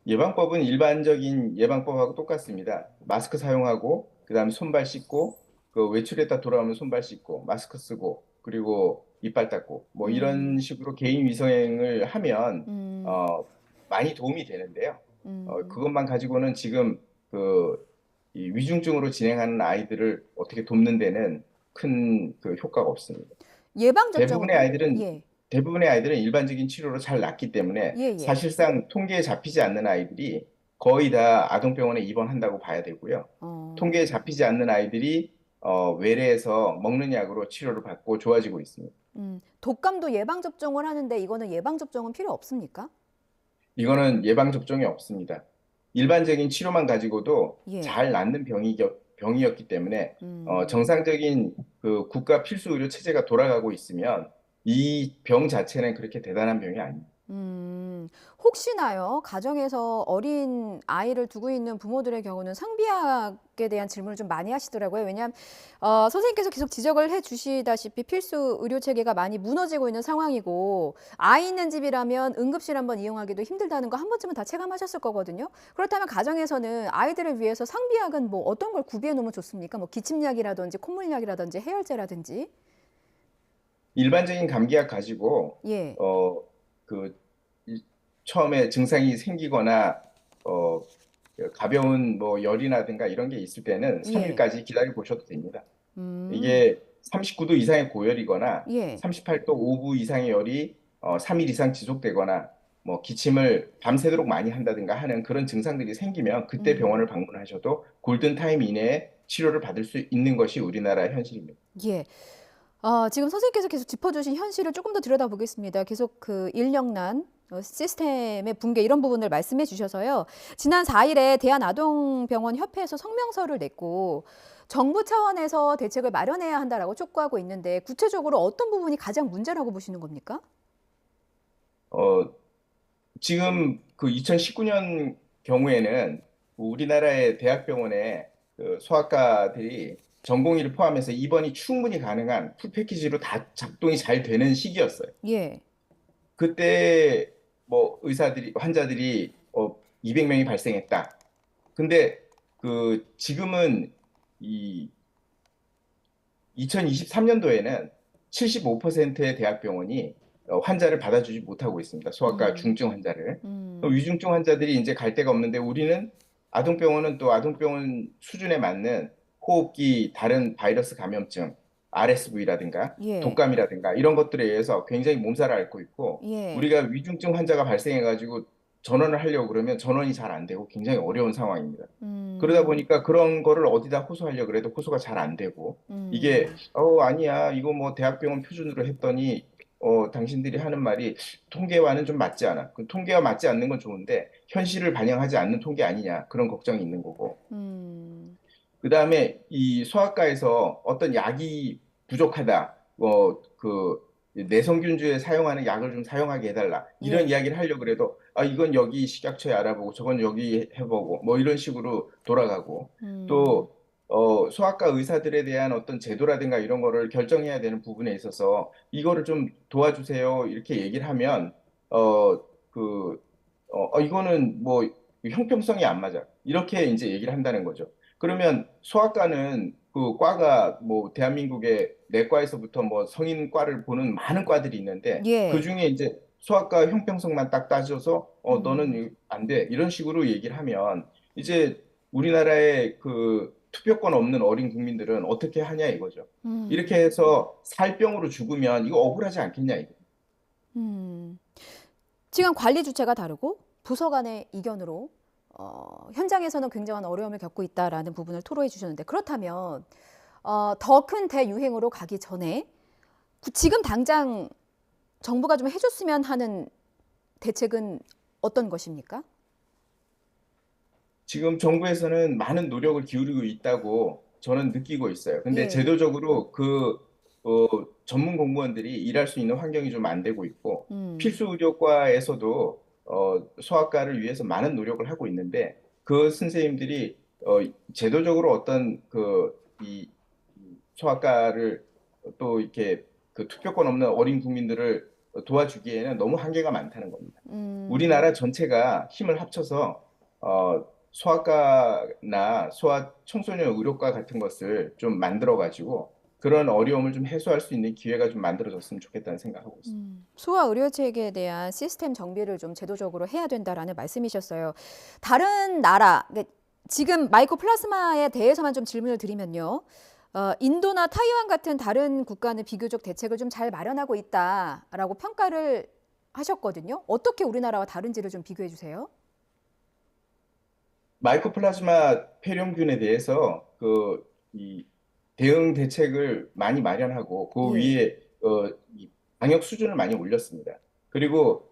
예방법은 일반적인 예방법하고 똑같습니다. 마스크 사용하고, 그다음에 손발 씻고, 그 외출했다 돌아오면 손발 씻고, 마스크 쓰고, 그리고 이빨 닦고, 뭐 이런 식으로 개인 위생을 하면 많이 도움이 되는데요. 그것만 가지고는 지금 그 이 위중증으로 진행하는 아이들을 어떻게 돕는 데는 큰 그 효과가 없습니다. 예방 접종은 대부분의 아이들은 일반적인 치료로 잘 낫기 때문에 예, 예. 사실상 통계에 잡히지 않는 아이들이 거의 다 아동병원에 입원한다고 봐야 되고요. 통계에 잡히지 않는 아이들이 외래에서 먹는 약으로 치료를 받고 좋아지고 있습니다. 독감도 예방 접종을 하는데 이거는 예방 접종은 필요 없습니까? 이거는 예방 접종이 없습니다. 일반적인 치료만 가지고도 예. 잘 낫는 병이었기 때문에 정상적인 그 국가 필수 의료 체제가 돌아가고 있으면 이 병 자체는 그렇게 대단한 병이 아닙니다. 혹시나요, 가정에서 어린 아이를 두고 있는 부모들의 경우는 상비약에 대한 질문을 좀 많이 하시더라고요. 왜냐하면 선생님께서 계속 지적을 해주시다시피 필수 의료 체계가 많이 무너지고 있는 상황이고 아이 있는 집이라면 응급실 한번 이용하기도 힘들다는 거 한 번쯤은 다 체감하셨을 거거든요. 그렇다면 가정에서는 아이들을 위해서 상비약은 뭐 어떤 걸 구비해 놓으면 좋습니까? 뭐 기침약이라든지 콧물약이라든지 해열제라든지. 일반적인 감기약 가지고 예. 처음에 증상이 생기거나 가벼운 뭐 열이라든가 이런 게 있을 때는 예. 3일까지 기다려 보셔도 됩니다. 이게 39도 이상의 고열이거나 예. 38도 5부 이상의 열이 3일 이상 지속되거나 뭐 기침을 밤새도록 많이 한다든가 하는 그런 증상들이 생기면 그때 병원을 방문하셔도 골든 타임 이내에 치료를 받을 수 있는 것이 우리나라 현실입니다. 예. 지금 선생님께서 계속 짚어주신 현실을 조금 더 들여다보겠습니다. 계속 그 인력난, 시스템의 붕괴 이런 부분을 말씀해 주셔서요. 지난 4일에 대한아동병원협회에서 성명서를 냈고 정부 차원에서 대책을 마련해야 한다라고 촉구하고 있는데 구체적으로 어떤 부분이 가장 문제라고 보시는 겁니까? 지금 그 2019년 경우에는 우리나라의 대학병원에 그 소아과들이 전공의를 포함해서 입원이 충분히 가능한 풀 패키지로 다 작동이 잘 되는 시기였어요. 예. 그때 뭐 환자들이 200명이 발생했다. 근데 그 지금은 이 2023년도에는 75%의 대학병원이 환자를 받아주지 못하고 있습니다. 소아과 중증 환자를. 위중증 환자들이 이제 갈 데가 없는데 우리는 아동병원은 또 아동병원 수준에 맞는 호흡기 다른 바이러스 감염증, RSV라든가 예. 독감이라든가 이런 것들에 의해서 굉장히 몸살을 앓고 있고 예. 우리가 위중증 환자가 발생해가지고 전원을 하려고 그러면 전원이 잘 안 되고 굉장히 어려운 상황입니다. 그러다 보니까 그런 거를 어디다 호소하려고 그래도 호소가 잘 안 되고 이게 아니야 이거 뭐 대학병원 표준으로 했더니 당신들이 하는 말이 통계와는 좀 맞지 않아. 그 통계와 맞지 않는 건 좋은데 현실을 반영하지 않는 통계 아니냐 그런 걱정이 있는 거고. 그다음에 이 소아과에서 어떤 약이 부족하다. 내성균주에 사용하는 약을 좀 사용하게 해달라. 이런 이야기를 하려고 그래도 이건 여기 식약처에 알아보고 저건 여기 해보고 뭐 이런 식으로 돌아가고 또 소아과 의사들에 대한 어떤 제도라든가 이런 거를 결정해야 되는 부분에 있어서 이거를 좀 도와주세요. 이렇게 얘기를 하면 이거는 뭐 형평성이 안 맞아. 이렇게 이제 얘기를 한다는 거죠. 그러면 소아과는 그 과가 뭐 대한민국의 내과에서부터 뭐 성인과를 보는 많은 과들이 있는데 예. 그 중에 이제 소아과 형평성만 딱 따져서 너는 안 돼. 이런 식으로 얘기를 하면 이제 우리나라의 그 투표권 없는 어린 국민들은 어떻게 하냐 이거죠. 이렇게 해서 살병으로 죽으면 이거 억울하지 않겠냐 이거. 지금 관리 주체가 다르고 부서 간의 이견으로 현장에서는 굉장한 어려움을 겪고 있다라는 부분을 토로해 주셨는데 그렇다면 더 큰 대유행으로 가기 전에 지금 당장 정부가 좀 해줬으면 하는 대책은 어떤 것입니까? 지금 정부에서는 많은 노력을 기울이고 있다고 저는 느끼고 있어요. 근데 예. 제도적으로 전문 공무원들이 일할 수 있는 환경이 좀 안 되고 있고 필수 의료과에서도 소아과를 위해서 많은 노력을 하고 있는데 그 선생님들이 제도적으로 어떤 이 소아과를 또 이렇게 그 투표권 없는 어린 국민들을 도와주기에는 너무 한계가 많다는 겁니다. 우리나라 전체가 힘을 합쳐서 소아과나 소아 청소년 의료과 같은 것을 좀 만들어가지고 그런 어려움을 좀 해소할 수 있는 기회가 좀 만들어졌으면 좋겠다는 생각하고 있습니다. 소아 의료 체계에 대한 시스템 정비를 좀 제도적으로 해야 된다라는 말씀이셨어요. 다른 나라, 지금 마이코플라스마에 대해서만 좀 질문을 드리면요. 인도나 타이완 같은 다른 국가는 비교적 대책을 좀 잘 마련하고 있다라고 평가를 하셨거든요. 어떻게 우리나라와 다른지를 좀 비교해 주세요. 마이코플라즈마 폐렴균에 대해서 이 대응 대책을 많이 마련하고 그 위에 이 방역 수준을 많이 올렸습니다. 그리고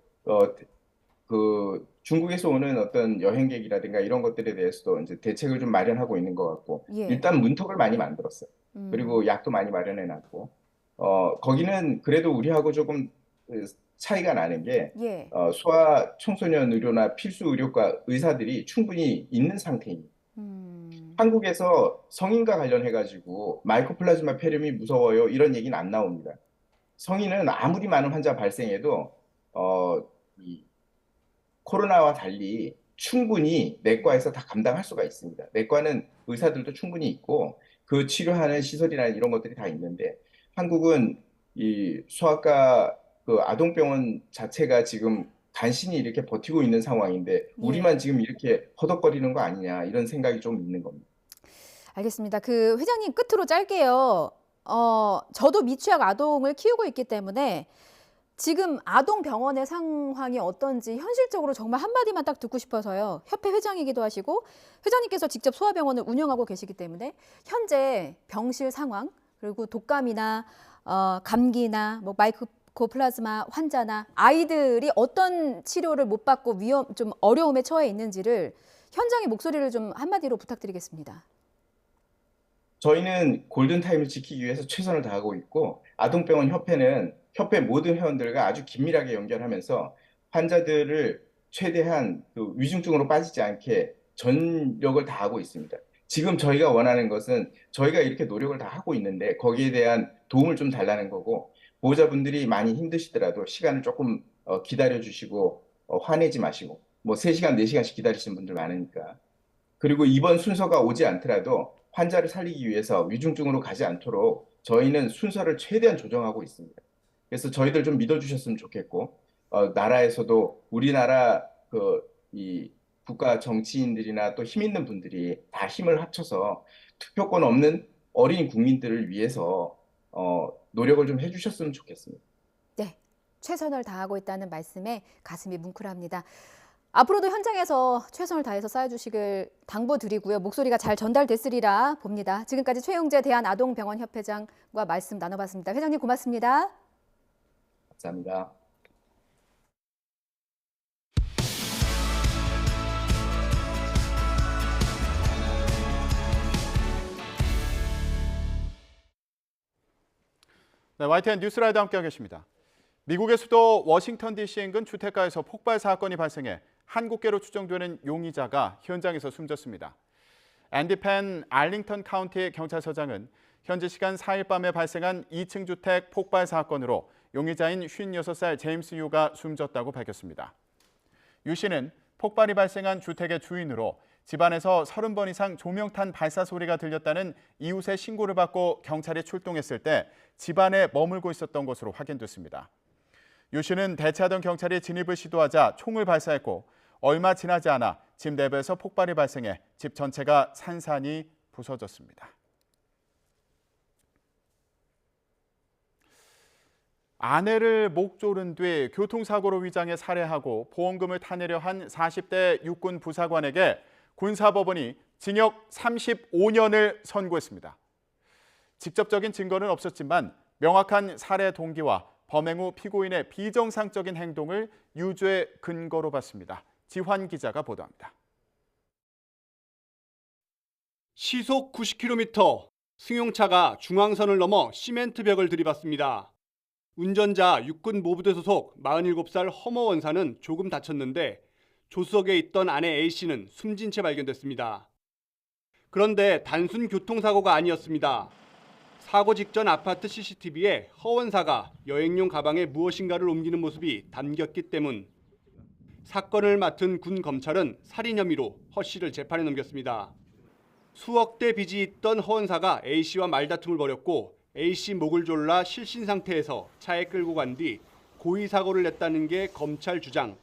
중국에서 오는 어떤 여행객이라든가 이런 것들에 대해서도 이제 대책을 좀 마련하고 있는 것 같고 일단 문턱을 많이 만들었어요. 그리고 약도 많이 마련해놨고 거기는 그래도 우리하고 조금 차이가 나는 게 소아 청소년 의료나 필수 의료과 의사들이 충분히 있는 상태입니다. 한국에서 성인과 관련해가지고 마이코플라즈마 폐렴이 무서워요 이런 얘기는 안 나옵니다. 성인은 아무리 많은 환자 발생해도 이 코로나와 달리 충분히 내과에서 다 감당할 수가 있습니다. 내과는 의사들도 충분히 있고 그 치료하는 시설이나 이런 것들이 다 있는데 한국은 이 소아과 아동병원 자체가 지금 간신히 이렇게 버티고 있는 상황인데 우리만 지금 이렇게 허덕거리는 거 아니냐 이런 생각이 좀 있는 겁니다. 알겠습니다. 회장님 끝으로 짧게요. 저도 미취학 아동을 키우고 있기 때문에 지금 아동 병원의 상황이 어떤지 현실적으로 정말 한마디만 딱 듣고 싶어서요. 협회 회장이기도 하시고 회장님께서 직접 소아병원을 운영하고 계시기 때문에 현재 병실 상황 그리고 독감이나 감기나 뭐 마이코플라즈마 환자나 아이들이 어떤 치료를 못 받고 좀 어려움에 처해 있는지를 현장의 목소리를 좀 한마디로 부탁드리겠습니다. 저희는 골든타임을 지키기 위해서 최선을 다하고 있고 아동병원 협회는 협회 모든 회원들과 아주 긴밀하게 연결하면서 환자들을 최대한 위중증으로 빠지지 않게 전력을 다하고 있습니다. 지금 저희가 원하는 것은 저희가 이렇게 노력을 다 하고 있는데 거기에 대한 도움을 좀 달라는 거고 보호자분들이 많이 힘드시더라도 시간을 조금 기다려 주시고 화내지 마시고 뭐 3시간, 4시간씩 기다리시는 분들 많으니까 그리고 이번 순서가 오지 않더라도 환자를 살리기 위해서 위중증으로 가지 않도록 저희는 순서를 최대한 조정하고 있습니다. 그래서 저희들 좀 믿어주셨으면 좋겠고 나라에서도 우리나라 이 국가 정치인들이나 또 힘 있는 분들이 다 힘을 합쳐서 투표권 없는 어린 국민들을 위해서 노력을 좀 해주셨으면 좋겠습니다. 네, 최선을 다하고 있다는 말씀에 가슴이 뭉클합니다. 앞으로도 현장에서 최선을 다해서 쌓아주시길 당부드리고요. 목소리가 잘 전달됐으리라 봅니다. 지금까지 최용재 대한아동병원협회장과 말씀 나눠봤습니다. 회장님 고맙습니다. 감사합니다. 네, YTN 뉴스라이더 함께하고 계십니다. 미국의 수도 워싱턴 DC 인근 주택가에서 폭발 사건이 발생해 한국계로 추정되는 용의자가 현장에서 숨졌습니다. 앤디 펜 알링턴 카운티 경찰서장은 현지 시간 4일 밤에 발생한 2층 주택 폭발 사건으로 용의자인 56살 제임스 유가 숨졌다고 밝혔습니다. 유 씨는 폭발이 발생한 주택의 주인으로 집안에서 30번 이상 조명탄 발사 소리가 들렸다는 이웃의 신고를 받고 경찰이 출동했을 때 집안에 머물고 있었던 것으로 확인됐습니다. 유 씨는 대체하던 경찰이 진입을 시도하자 총을 발사했고 얼마 지나지 않아 집 내부에서 폭발이 발생해 집 전체가 산산이 부서졌습니다. 아내를 목 조른 뒤 교통사고로 위장해 살해하고 보험금을 타내려 한 40대 육군 부사관에게 군사법원이 징역 35년을 선고했습니다. 직접적인 증거는 없었지만 명확한 살해 동기와 범행 후 피고인의 비정상적인 행동을 유죄의 근거로 봤습니다. 지환 기자가 보도합니다. 시속 90km, 승용차가 중앙선을 넘어 시멘트 벽을 들이받습니다. 운전자 육군 모부대 소속 47살 허머 원사는 조금 다쳤는데 조수석에 있던 아내 A씨는 숨진 채 발견됐습니다. 그런데 단순 교통사고가 아니었습니다. 사고 직전 아파트 CCTV에 허 원사가 여행용 가방에 무엇인가를 옮기는 모습이 담겼기 때문. 사건을 맡은 군 검찰은 살인 혐의로 허 씨를 재판에 넘겼습니다. 수억대 빚이 있던 허 원사가 A씨와 말다툼을 벌였고 A씨 목을 졸라 실신 상태에서 차에 끌고 간 뒤 고의 사고를 냈다는 게 검찰 주장.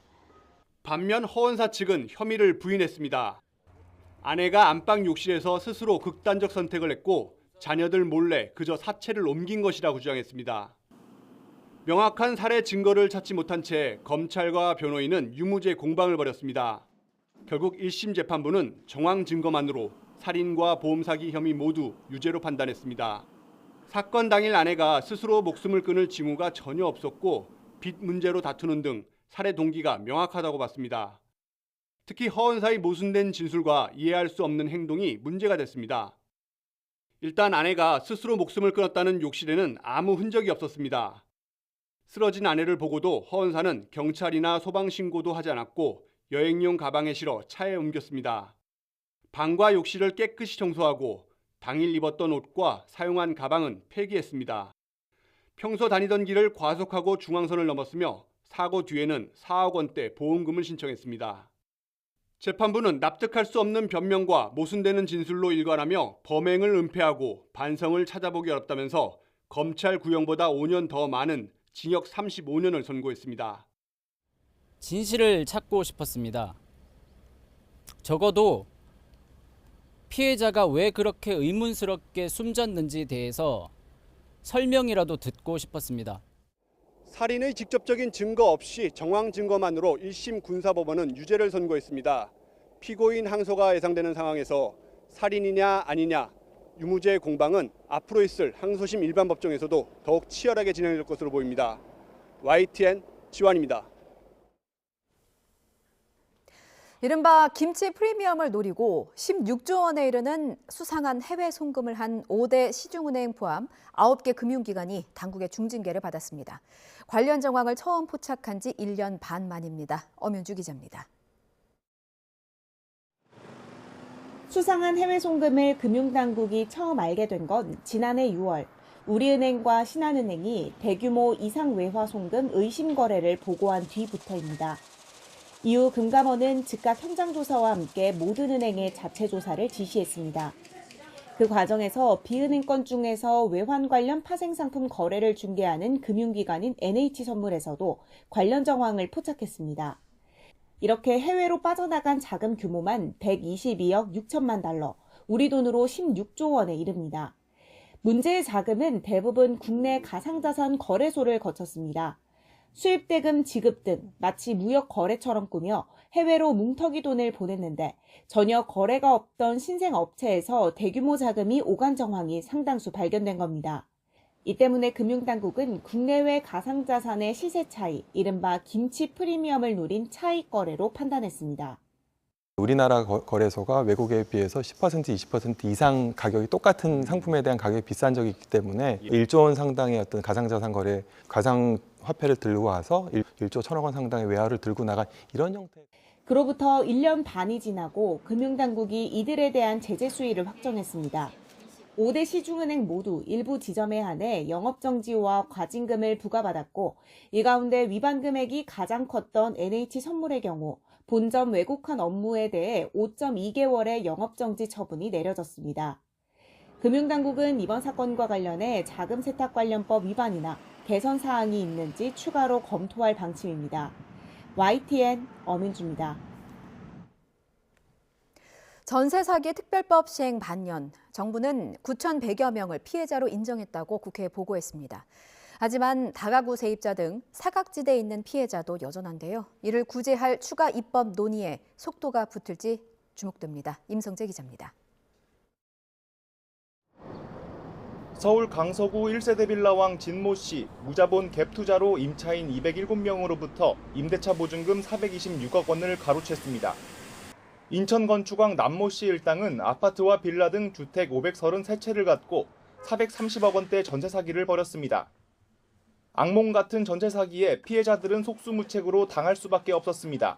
반면 허 원사 측은 혐의를 부인했습니다. 아내가 안방 욕실에서 스스로 극단적 선택을 했고 자녀들 몰래 그저 사체를 옮긴 것이라고 주장했습니다. 명확한 살해 증거를 찾지 못한 채 검찰과 변호인은 유무죄 공방을 벌였습니다. 결국 1심 재판부는 정황 증거만으로 살인과 보험 사기 혐의 모두 유죄로 판단했습니다. 사건 당일 아내가 스스로 목숨을 끊을 징후가 전혀 없었고 빚 문제로 다투는 등 살해 동기가 명확하다고 봤습니다. 특히 허언사의 모순된 진술과 이해할 수 없는 행동이 문제가 됐습니다. 일단 아내가 스스로 목숨을 끊었다는 욕실에는 아무 흔적이 없었습니다. 쓰러진 아내를 보고도 허언사는 경찰이나 소방신고도 하지 않았고 여행용 가방에 실어 차에 옮겼습니다. 방과 욕실을 깨끗이 청소하고 당일 입었던 옷과 사용한 가방은 폐기했습니다. 평소 다니던 길을 과속하고 중앙선을 넘었으며 사고 뒤에는 4억 원대 보험금을 신청했습니다. 재판부는 납득할 수 없는 변명과 모순되는 진술로 일관하며 범행을 은폐하고 반성을 찾아보기 어렵다면서 검찰 구형보다 5년 더 많은 징역 35년을 선고했습니다. 진실을 찾고 싶었습니다. 적어도 피해자가 왜 그렇게 의문스럽게 숨졌는지에 대해서 설명이라도 듣고 싶었습니다. 살인의 직접적인 증거 없이 정황 증거만으로 1심 군사법원은 유죄를 선고했습니다. 피고인 항소가 예상되는 상황에서 살인이냐 아니냐 유무죄 공방은 앞으로 있을 항소심 일반 법정에서도 더욱 치열하게 진행될 것으로 보입니다. YTN 지환입니다. 이른바 김치 프리미엄을 노리고 16조 원에 이르는 수상한 해외 송금을 한 5대 시중은행 포함 9개 금융기관이 당국의 중징계를 받았습니다. 관련 정황을 처음 포착한 지 1년 반 만입니다. 엄윤주 기자입니다. 수상한 해외 송금을 금융당국이 처음 알게 된 건 지난해 6월 우리은행과 신한은행이 대규모 이상 외화 송금 의심 거래를 보고한 뒤부터입니다. 이후 금감원은 즉각 현장조사와 함께 모든 은행의 자체 조사를 지시했습니다. 그 과정에서 비은행 건 중에서 외환 관련 파생상품 거래를 중개하는 금융기관인 NH선물에서도 관련 정황을 포착했습니다. 이렇게 해외로 빠져나간 자금 규모만 122억 6천만 달러, 우리 돈으로 16조 원에 이릅니다. 문제의 자금은 대부분 국내 가상자산 거래소를 거쳤습니다. 수입대금 지급 등 마치 무역 거래처럼 꾸며 해외로 뭉텅이 돈을 보냈는데 전혀 거래가 없던 신생 업체에서 대규모 자금이 오간 정황이 상당수 발견된 겁니다. 이 때문에 금융당국은 국내외 가상자산의 시세 차이, 이른바 김치 프리미엄을 노린 차익 거래로 판단했습니다. 우리나라 거래소가 외국에 비해서 10%, 20% 이상 가격이 똑같은 상품에 대한 가격이 비싼 적이 있기 때문에 1조 원 상당의 어떤 가상자산 거래, 가상화폐를 들고 와서 1조 1천억 원 상당의 외화를 들고 나간 이런 형태. 그로부터 1년 반이 지나고 금융당국이 이들에 대한 제재 수위를 확정했습니다. 5대 시중은행 모두 일부 지점에 한해 영업정지와 과징금을 부과받았고 이 가운데 위반 금액이 가장 컸던 NH선물의 경우 본점 왜곡한 업무에 대해 5.2개월의 영업정지 처분이 내려졌습니다. 금융당국은 이번 사건과 관련해 자금세탁관련법 위반이나 개선 사항이 있는지 추가로 검토할 방침입니다. YTN 엄윤주입니다. 전세 사기 특별법 시행 반년, 정부는 9,100여 명을 피해자로 인정했다고 국회에 보고했습니다. 하지만 다가구 세입자 등 사각지대에 있는 피해자도 여전한데요. 이를 구제할 추가 입법 논의에 속도가 붙을지 주목됩니다. 임성재 기자입니다. 서울 강서구 1세대 빌라왕 진모 씨, 무자본 갭 투자로 임차인 207명으로부터 임대차 보증금 426억 원을 가로챘습니다. 인천 건축왕 남모 씨 일당은 아파트와 빌라 등 주택 533채를 갖고 430억 원대 전세 사기를 벌였습니다. 악몽 같은 전세 사기에 피해자들은 속수무책으로 당할 수밖에 없었습니다.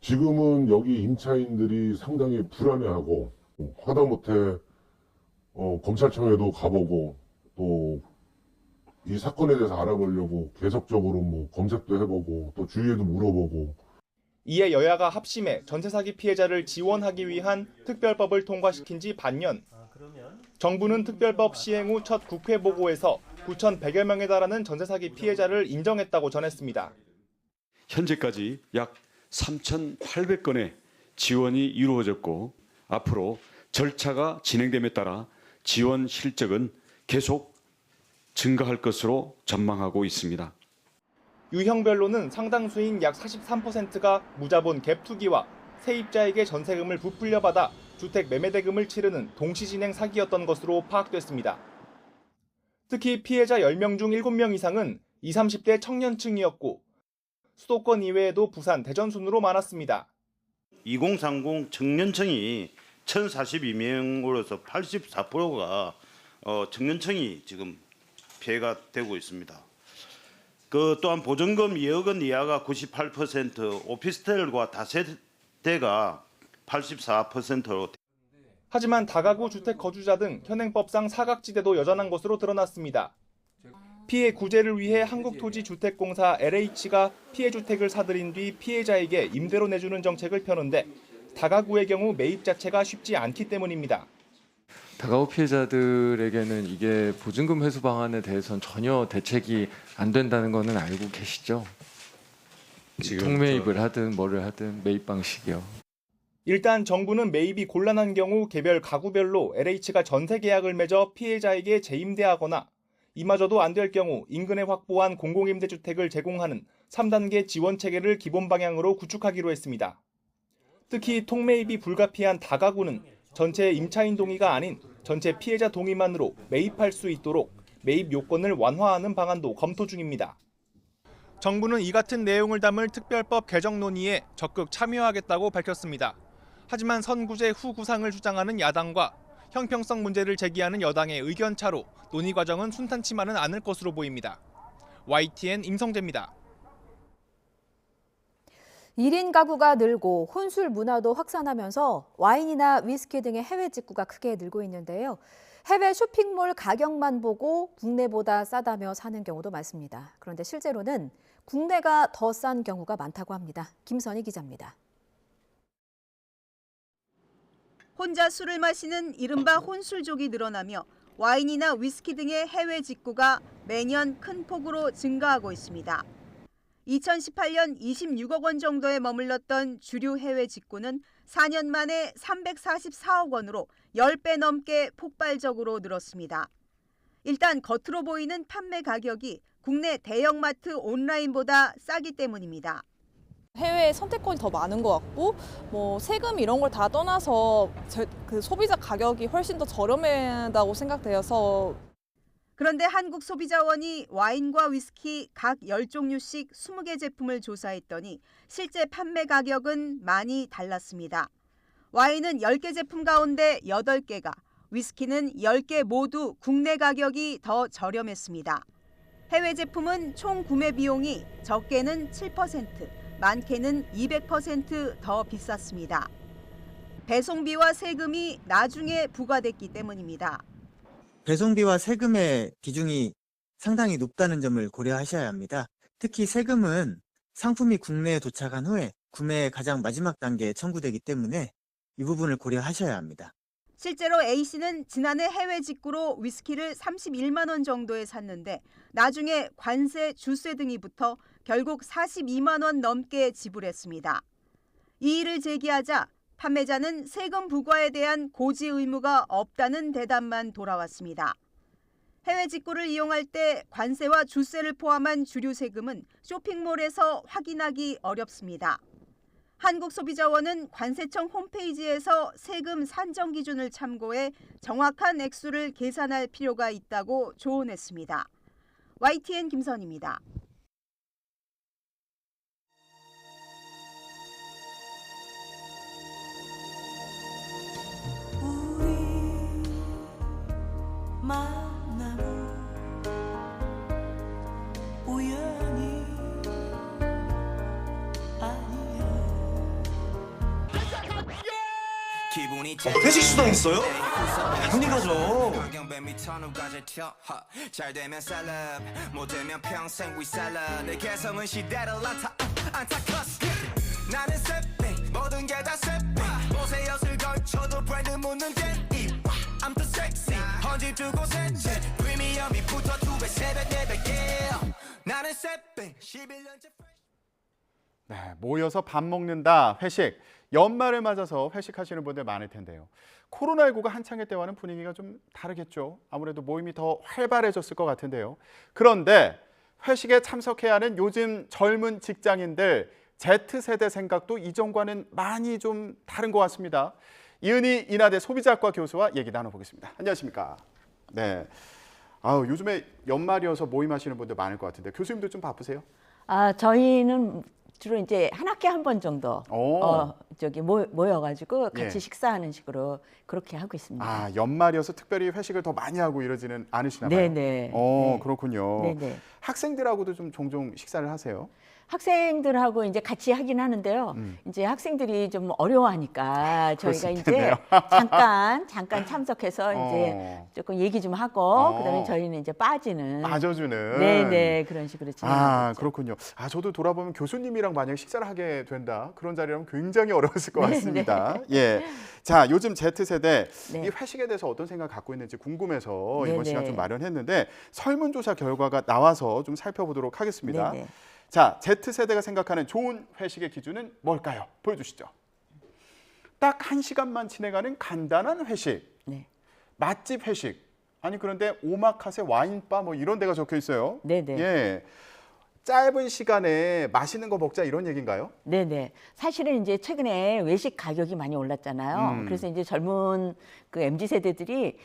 지금은 여기 임차인들이 상당히 불안해하고 하다못해 검찰청에도 가보고 또 이 사건에 대해서 알아보려고 계속적으로 검색도 해보고 또 주위에도 물어보고. 이에 여야가 합심해 전세 사기 피해자를 지원하기 위한 특별법을 통과시킨 지 반년. 정부는 특별법 시행 후 첫 국회 보고에서 9,100여 명에 달하는 전세 사기 피해자를 인정했다고 전했습니다. 현재까지 약 3,800건의 지원이 이루어졌고 앞으로 절차가 진행됨에 따라 지원 실적은 계속 증가할 것으로 전망하고 있습니다. 유형별로는 상당수인 약 43%가 무자본 갭 투기와 세입자에게 전세금을 부풀려 받아 주택 매매 대금을 치르는 동시진행 사기였던 것으로 파악됐습니다. 특히 피해자 10명 중 7명 이상은 20, 30대 청년층이었고 수도권 이외에도 부산, 대전 순으로 많았습니다. 2030 청년층이 1042명으로서 84%가 청년층이 지금 피해가 되고 있습니다. 그 또한 보증금 2억 원 이하가 98%, 오피스텔과 다세대가 84%로. 하지만 다가구 주택 거주자 등 현행법상 사각지대도 여전한 것으로 드러났습니다. 피해 구제를 위해 한국토지주택공사 LH가 피해 주택을 사들인 뒤 피해자에게 임대로 내주는 정책을 펴는데 다가구의 경우 매입 자체가 쉽지 않기 때문입니다. 다가구 피해자들에게는 이게 보증금 회수 방안에 대해서는 전혀 대책이 안 된다는 거는 알고 계시죠? 통매입을 하든 뭐를 하든 매입 방식이요. 일단 정부는 매입이 곤란한 경우 개별 가구별로 LH가 전세 계약을 맺어 피해자에게 재임대하거나 이마저도 안 될 경우 인근에 확보한 공공임대주택을 제공하는 3단계 지원 체계를 기본 방향으로 구축하기로 했습니다. 특히 통매입이 불가피한 다가구는 전체 임차인 동의가 아닌 전체 피해자 동의만으로 매입할 수 있도록 매입 요건을 완화하는 방안도 검토 중입니다. 정부는 이 같은 내용을 담을 특별법 개정 논의에 적극 참여하겠다고 밝혔습니다. 하지만 선구제 후 구상을 주장하는 야당과 형평성 문제를 제기하는 여당의 의견 차로 논의 과정은 순탄치만은 않을 것으로 보입니다. YTN 임성재입니다. 1인 가구가 늘고 혼술 문화도 확산하면서 와인이나 위스키 등의 해외 직구가 크게 늘고 있는데요. 해외 쇼핑몰 가격만 보고 국내보다 싸다며 사는 경우도 많습니다. 그런데 실제로는 국내가 더 싼 경우가 많다고 합니다. 김선희 기자입니다. 혼자 술을 마시는 이른바 혼술족이 늘어나며 와인이나 위스키 등의 해외 직구가 매년 큰 폭으로 증가하고 있습니다. 2018년 26억 원 정도에 머물렀던 주류 해외 직구는 4년 만에 344억 원으로 10배 넘게 폭발적으로 늘었습니다. 일단 겉으로 보이는 판매 가격이 국내 대형마트 온라인보다 싸기 때문입니다. 해외 선택권이 더 많은 것 같고 뭐 세금 이런 걸 다 떠나서 그 소비자 가격이 훨씬 더 저렴하다고 생각되어서. 그런데 한국소비자원이 와인과 위스키 각 10종류씩 20개 제품을 조사했더니 실제 판매 가격은 많이 달랐습니다. 와인은 10개 제품 가운데 8개가, 위스키는 10개 모두 국내 가격이 더 저렴했습니다. 해외 제품은 총 구매 비용이 적게는 7%, 많게는 200% 더 비쌌습니다. 배송비와 세금이 나중에 부과됐기 때문입니다. 배송비와 세금의 비중이 상당히 높다는 점을 고려하셔야 합니다. 특히 세금은 상품이 국내에 도착한 후에 구매의 가장 마지막 단계에 청구되기 때문에 이 부분을 고려하셔야 합니다. 실제로 A씨는 지난해 해외 직구로 위스키를 31만 원 정도에 샀는데 나중에 관세, 주세 등이 붙어 결국 42만 원 넘게 지불했습니다. 이의를 제기하자 판매자는 세금 부과에 대한 고지 의무가 없다는 대답만 돌아왔습니다. 해외 직구를 이용할 때 관세와 주세를 포함한 주류 세금은 쇼핑몰에서 확인하기 어렵습니다. 한국소비자원은 관세청 홈페이지에서 세금 산정 기준을 참고해 정확한 액수를 계산할 필요가 있다고 조언했습니다. YTN 김선희입니다. 회식 수당했어요? 당연히 가죠. 네, 모여서 밥 먹는다, 회식. 연말을 맞아서 회식하시는 분들 많을 텐데요. 코로나19가 한창일 때와는 분위기가 좀 다르겠죠. 아무래도 모임이 더 활발해졌을 것 같은데요. 그런데 회식에 참석해야 하는 요즘 젊은 직장인들 Z세대 생각도 이전과는 많이 좀 다른 것 같습니다. 이은희 인하대 소비자학과 교수와 얘기 나눠보겠습니다. 안녕하십니까? 네. 요즘에 연말이어서 모임하시는 분들 많을 것 같은데 교수님도 좀 바쁘세요? 저희는 주로 이제 한 학기에 한 번 정도 모여가지고 같이 예. 식사하는 식으로 그렇게 하고 있습니다. 연말이어서 특별히 회식을 더 많이 하고 이러지는 않으시나 봐요. 네네. 그렇군요. 네네. 학생들하고도 좀 종종 식사를 하세요? 학생들하고 이제 같이 하긴 하는데요. 이제 학생들이 좀 어려워하니까 저희가 이제 잠깐 참석해서 이제 조금 얘기 좀 하고 그다음에 저희는 이제 빠져주는. 네네 그런 식으로 진행하고 있죠. 그렇군요. 저도 돌아보면 교수님이랑 만약 식사를 하게 된다 그런 자리라면 굉장히 어려웠을 것 같습니다. 예. 자, 요즘 Z세대 이 회식에 대해서 어떤 생각 갖고 있는지 궁금해서 이번 시간 좀 마련했는데 설문조사 결과가 나와서 좀 살펴보도록 하겠습니다. 네네. 자, Z세대가 생각하는 좋은 회식의 기준은 뭘까요? 보여주시죠. 딱 1시간만 진행하는 간단한 회식. 네. 맛집 회식. 아니 그런데 오마카세 와인바 뭐 이런 데가 적혀 있어요. 네네. 예. 짧은 시간에 맛있는 거 먹자 이런 얘기인가요? 네네. 사실은 이제 최근에 외식 가격이 많이 올랐잖아요. 그래서 이제 젊은 그 MZ 세대들이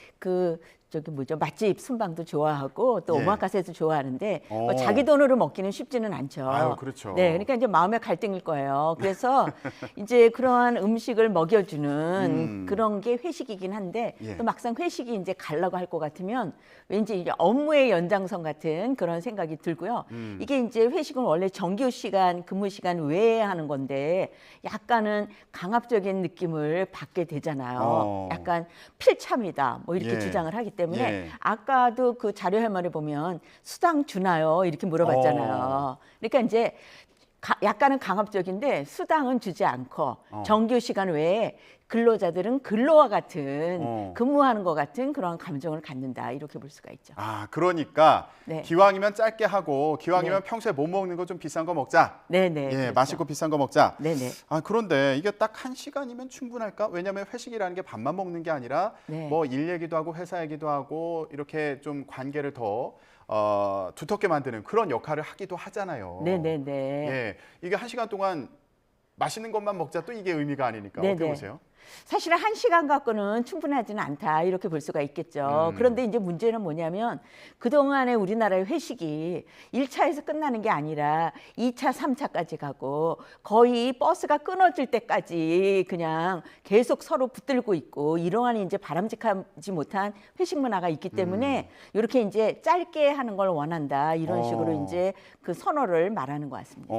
맛집 순방도 좋아하고 또 오마카세도 좋아하는데 자기 돈으로 먹기는 쉽지는 않죠. 그렇죠. 네, 그러니까 이제 마음의 갈등일 거예요. 그래서 이제 그러한 음식을 먹여주는 그런 게 회식이긴 한데 또 막상 회식이 이제 가려고 할 것 같으면 왠지 이제 업무의 연장선 같은 그런 생각이 들고요. 이게 이제 회식은 원래 정규 시간, 근무 시간 외에 하는 건데 약간은 강압적인 느낌을 받게 되잖아요. 약간 필참이다, 뭐 이렇게 주장을 하기 때문에 아까도 그 자료 해설에 보면 수당 주나요? 이렇게 물어봤잖아요. 그러니까 이제 약간은 강압적인데 수당은 주지 않고 정규 시간 외에 근로자들은 근로와 같은 근무하는 것 같은 그런 감정을 갖는다 이렇게 볼 수가 있죠. 그러니까 기왕이면 짧게 하고 기왕이면 평소에 못 먹는 거 좀 비싼 거 먹자. 네네. 예, 그렇죠. 맛있고 비싼 거 먹자. 네네. 그런데 이게 딱 1시간이면 충분할까? 왜냐하면 회식이라는 게 밥만 먹는 게 아니라 뭐 일 얘기도 하고 회사 얘기도 하고 이렇게 좀 관계를 더 두텁게 만드는 그런 역할을 하기도 하잖아요. 네네네. 예, 이게 1시간 동안 맛있는 것만 먹자 또 이게 의미가 아니니까 어떻게 보세요? 사실은 1시간 갖고는 충분하지는 않다 이렇게 볼 수가 있겠죠. 그런데 이제 문제는 뭐냐면 그동안에 우리나라의 회식이 1차에서 끝나는 게 아니라 2차, 3차까지 가고 거의 버스가 끊어질 때까지 그냥 계속 서로 붙들고 있고 이러한 이제 바람직하지 못한 회식 문화가 있기 때문에 이렇게 이제 짧게 하는 걸 원한다 이런 식으로 이제 그 선호를 말하는 것 같습니다.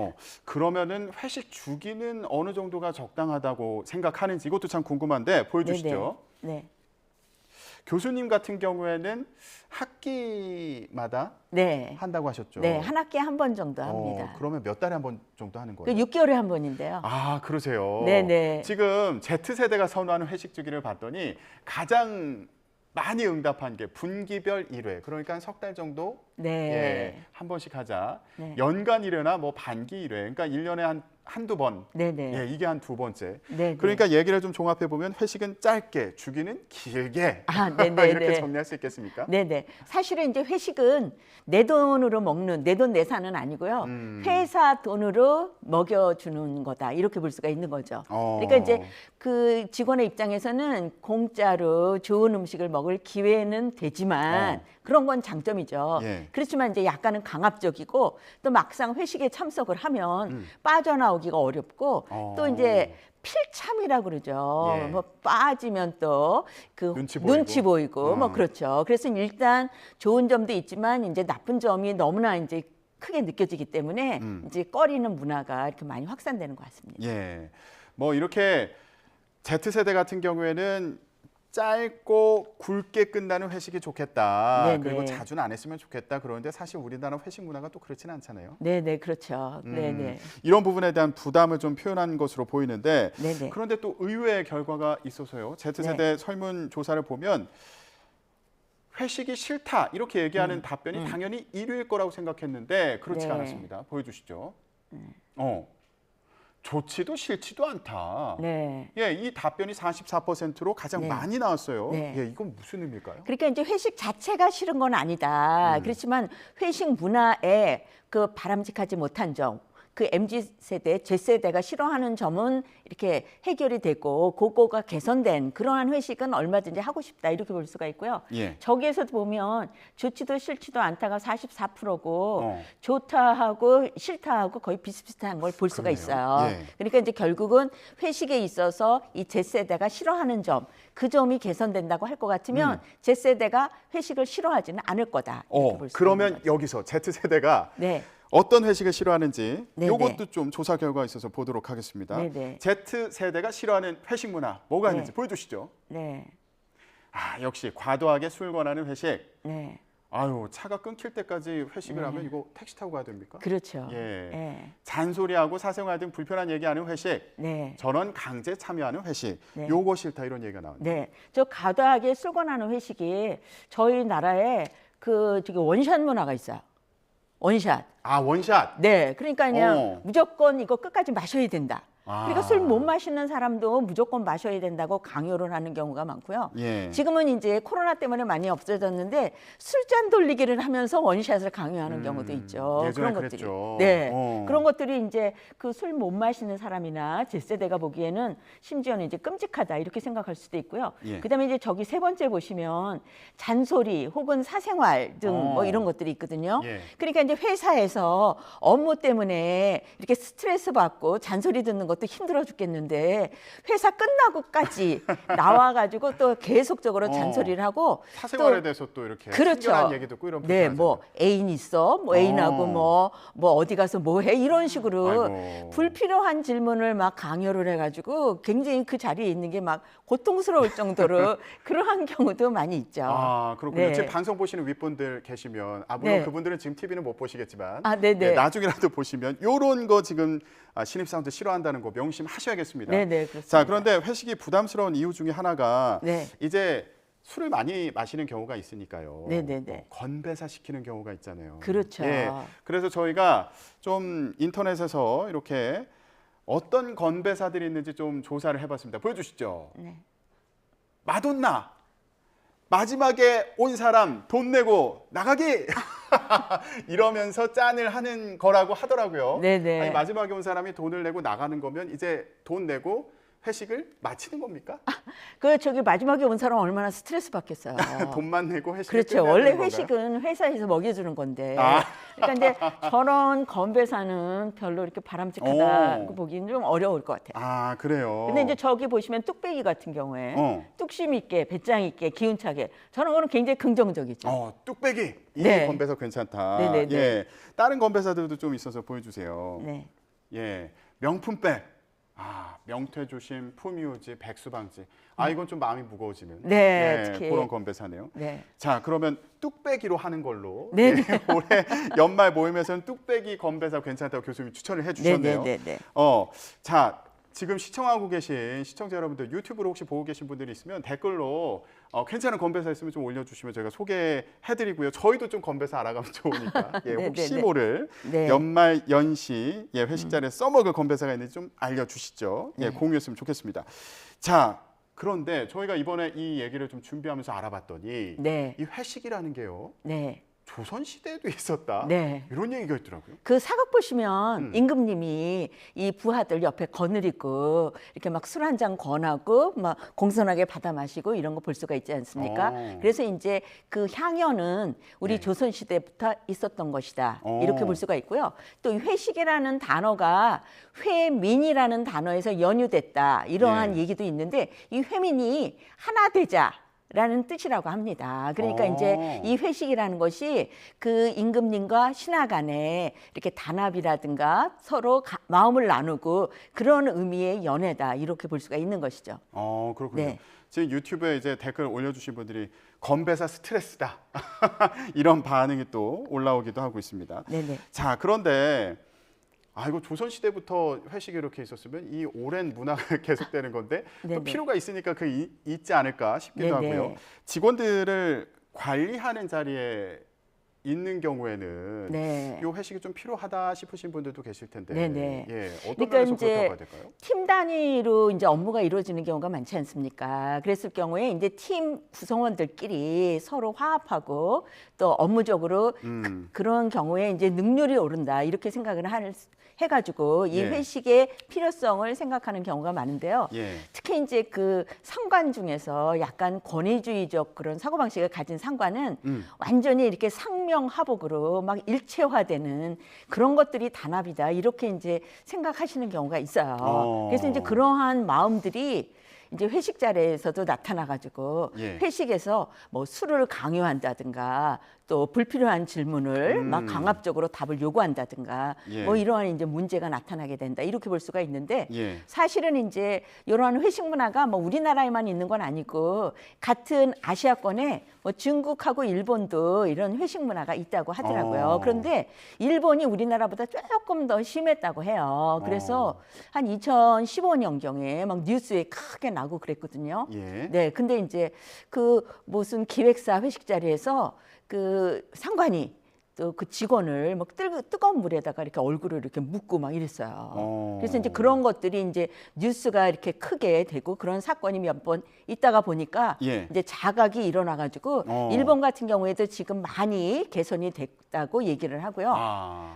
그러면은 회식 주기는 어느 정도가 적당하다고 생각하는지 이것도 참 궁금한데 보여주시죠. 네. 교수님 같은 경우에는 학기마다 한다고 하셨죠? 네, 한 학기에 한 번 정도 합니다. 그러면 몇 달에 한 번 정도 하는 거예요? 6개월에 한 번인데요. 그러세요? 네네. 지금 Z세대가 선호하는 회식 주기를 봤더니 가장 많이 응답한 게 분기별 1회. 그러니까 석 달 정도 한 번씩 하자. 연간 1회나 뭐 반기 1회. 그러니까 1년에 한두 번. 네네. 이게 한 두 번째. 네네. 그러니까 얘기를 좀 종합해 보면 회식은 짧게, 주기는 길게. 이렇게 정리할 수 있겠습니까? 네네. 사실은 이제 회식은 내 돈으로 먹는 내돈내산은 아니고요. 회사 돈으로 먹여주는 거다 이렇게 볼 수가 있는 거죠. 그러니까 이제 그 직원의 입장에서는 공짜로 좋은 음식을 먹을 기회는 되지만 그런 건 장점이죠. 그렇지만 이제 약간은 강압적이고 또 막상 회식에 참석을 하면 빠져나오기가 어렵고 또 이제 필참이라고 그러죠. 뭐 빠지면 또 그 눈치 보이고 뭐 그렇죠. 그래서 일단 좋은 점도 있지만 이제 나쁜 점이 너무나 이제 크게 느껴지기 때문에 이제 꺼리는 문화가 이렇게 많이 확산되는 것 같습니다. 예. 뭐 이렇게 Z세대 같은 경우에는 짧고 굵게 끝나는 회식이 좋겠다. 네네. 그리고 자주는 안 했으면 좋겠다. 그런데 사실 우리나라 회식 문화가 또 그렇지는 않잖아요. 네네, 그렇죠. 네네. 이런 부분에 대한 부담을 좀 표현한 것으로 보이는데 네네. 그런데 또 의외의 결과가 있어서요. Z세대 설문조사를 보면 회식이 싫다 이렇게 얘기하는 답변이 당연히 1위일 거라고 생각했는데 그렇지가 않았습니다. 보여주시죠. 좋지도 싫지도 않다. 네. 예, 이 답변이 44%로 가장 네. 많이 나왔어요. 네. 예, 이건 무슨 의미일까요? 그러니까 이제 회식 자체가 싫은 건 아니다. 그렇지만 회식 문화에 그 바람직하지 못한 점, 그 MZ세대, Z세대가 싫어하는 점은 이렇게 해결이 되고 그거가 개선된 그러한 회식은 얼마든지 하고 싶다 이렇게 볼 수가 있고요. 예. 저기에서 보면 좋지도 싫지도 않다가 44%고 좋다하고 싫다하고 거의 비슷비슷한 걸 볼 수가 있어요. 예. 그러니까 이제 결국은 회식에 있어서 이 Z세대가 싫어하는 점, 그 점이 개선된다고 할 것 같으면 Z세대가 회식을 싫어하지는 않을 거다. 이렇게 볼 수가 그러면 있는 거죠. 여기서 Z세대가 네. 어떤 회식을 싫어하는지 네네. 이것도 좀 조사 결과가 있어서 보도록 하겠습니다. 네네. Z세대가 싫어하는 회식 문화 뭐가 있는지 네. 보여주시죠. 네. 아, 역시 과도하게 술 권하는 회식. 네. 아유, 차가 끊길 때까지 회식을 하면 이거 택시 타고 가야 됩니까? 그렇죠. 예. 예. 잔소리하고 사생활 등 불편한 얘기하는 회식. 네. 전원 강제 참여하는 회식. 네. 요거 싫다 이런 얘기가 나옵니다. 네. 저 과도하게 술 권하는 회식이 저희 나라에 그 저기 원샷 문화가 있어요. 원샷. 아, 원샷. 네. 그러니까 그냥 무조건 이거 끝까지 마셔야 된다. 그러니까 술 못 마시는 사람도 무조건 마셔야 된다고 강요를 하는 경우가 많고요. 예. 지금은 이제 코로나 때문에 많이 없어졌는데 술잔 돌리기를 하면서 원샷을 강요하는 경우도 있죠. 예전에 그런 그랬죠. 것들이. 네. 그런 것들이 이제 그 술 못 마시는 사람이나 Z세대가 보기에는 심지어는 이제 끔찍하다 이렇게 생각할 수도 있고요. 예. 그다음에 이제 저기 세 번째 보시면 잔소리 혹은 사생활 등 뭐 이런 것들이 있거든요. 예. 그러니까 이제 회사에서 업무 때문에 이렇게 스트레스 받고 잔소리 듣는 것도 힘들어 죽겠는데 회사 끝나고까지 나와가지고 또 계속적으로 잔소리를 하고 사생활에 또 대해서 또 이렇게 그렇죠. 친근한 얘기 듣고 이런 네, 뭐 애인 있어, 뭐 애인하고 뭐 어디 가서 뭐 해 이런 식으로 아이고. 불필요한 질문을 막 강요를 해가지고 굉장히 그 자리에 있는 게 막 고통스러울 정도로 그러한 경우도 많이 있죠. 아, 그렇군요. 네. 지금 방송 보시는 윗분들 계시면 물론 네. 그분들은 지금 TV는 못 보시겠지만 네네. 나중이라도 보시면 요런 거 지금 신입사원들 싫어한다는 거 명심하셔야겠습니다. 네네, 그렇습니다. 자, 그런데 회식이 부담스러운 이유 중에 하나가 네. 이제 술을 많이 마시는 경우가 있으니까요. 네네네. 건배사 시키는 경우가 있잖아요. 그렇죠. 예, 그래서 저희가 좀 인터넷에서 이렇게 어떤 건배사들이 있는지 좀 조사를 해봤습니다. 보여주시죠. 네. 마돈나 마지막에 온 사람 돈 내고 나가기 이러면서 짠을 하는 거라고 하더라고요. 네네. 아니, 마지막에 온 사람이 돈을 내고 나가는 거면 이제 돈 내고 회식을 마치는 겁니까? 그 저기 마지막에 온 사람 얼마나 스트레스 받겠어요. 돈만 내고 회식을 그렇죠. 끝내야 원래 되는 건가요? 회식은 회사에서 먹여주는 건데. 아. 그러니까 이제 저런 건배사는 별로 이렇게 바람직하다고 보기는 좀 어려울 것 같아요. 아, 그래요. 근데 이제 저기 보시면 뚝배기 같은 경우에 뚝심 있게 배짱 있게 기운차게 저런 거는 굉장히 긍정적이죠. 뚝배기 이 네. 건배사 괜찮다. 네네네. 예, 다른 건배사들도 좀 있어서 보여주세요. 네. 예, 명품백. 아, 명퇴조심, 품위유지, 백수방지. 아, 이건 좀 마음이 무거워지는. 네, 예, 특히. 그런 건배사네요. 네. 자, 그러면 뚝배기로 하는 걸로. 네. 예, 올해 연말 모임에서는 뚝배기 건배사 괜찮다고 교수님이 추천을 해주셨네요. 네. 자, 지금 시청하고 계신 시청자 여러분들 유튜브로 혹시 보고 계신 분들이 있으면 댓글로 괜찮은 건배사 있으면 좀 올려주시면 저희가 소개해드리고요. 저희도 좀 건배사 알아가면 좋으니까 혹시 모를 연말 연시 회식 자리에서 써먹을 건배사가 있는지 좀 알려주시죠. 공유했으면 좋겠습니다. 자, 그런데 저희가 이번에 이 얘기를 좀 준비하면서 알아봤더니 이 회식이라는 게요. 조선시대에도 있었다. 이런 얘기가 있더라고요. 그 사극 보시면 임금님이 이 부하들 옆에 거느리고 이렇게 막 술 한 잔 권하고 막 공손하게 받아 마시고 이런 거 볼 수가 있지 않습니까? 그래서 이제 그 향연은 우리 조선시대부터 있었던 것이다. 이렇게 볼 수가 있고요. 또 이 회식이라는 단어가 회민이라는 단어에서 연유됐다. 이러한 얘기도 있는데 이 회민이 하나 되자. 라는 뜻이라고 합니다. 그러니까 이제 이 회식이라는 것이 그 임금님과 신하 간에 이렇게 단합이라든가 서로 마음을 나누고 그런 의미의 연회다 이렇게 볼 수가 있는 것이죠. 그렇군요. 네. 지금 유튜브에 이제 댓글 올려주신 분들이 건배사 스트레스다 이런 반응이 또 올라오기도 하고 있습니다. 네네. 자, 그런데 이거 조선시대부터 회식이 이렇게 있었으면 이 오랜 문화가 계속되는 건데 또 필요가 있으니까 있지 않을까 싶기도 하고요. 직원들을 관리하는 자리에 있는 경우에는 네. 이 회식이 좀 필요하다 싶으신 분들도 계실 텐데, 네네. 예, 어떤 그러니까 면에서 이제 그렇다고 해야 될까요? 팀 단위로 이제 업무가 이루어지는 경우가 많지 않습니까? 그랬을 경우에 이제 팀 구성원들끼리 서로 화합하고 또 업무적으로 그런 경우에 이제 능률이 오른다 이렇게 생각을 해가지고 이 예. 회식의 필요성을 생각하는 경우가 많은데요. 예. 특히 이제 그 상관 중에서 약간 권위주의적 그런 사고방식을 가진 상관은 완전히 이렇게 상명하복으로 막 일체화되는 그런 것들이 단합이다 이렇게 이제 생각하시는 경우가 있어요. 그래서 이제 그러한 마음들이 이제 회식 자리에서도 나타나가지고 예. 회식에서 뭐 술을 강요한다든가 또 불필요한 질문을 막 강압적으로 답을 요구한다든가 예. 뭐 이러한 이제 문제가 나타나게 된다 이렇게 볼 수가 있는데 예. 사실은 이제 이러한 회식 문화가 뭐 우리나라에만 있는 건 아니고 같은 아시아권에 뭐 중국하고 일본도 이런 회식 문화가 있다고 하더라고요. 그런데 일본이 우리나라보다 조금 더 심했다고 해요. 그래서 한 2015년경에 막 뉴스에 크게 나고 그랬거든요. 예. 네, 근데 이제 그 무슨 기획사 회식 자리에서 그 상관이 또 그 직원을 막 뜨거운 물에다가 이렇게 얼굴을 이렇게 묻고 막 이랬어요. 그래서 이제 그런 것들이 이제 뉴스가 이렇게 크게 되고 그런 사건이 몇 번 있다가 보니까 예. 이제 자각이 일어나가지고 일본 같은 경우에도 지금 많이 개선이 됐다고 얘기를 하고요.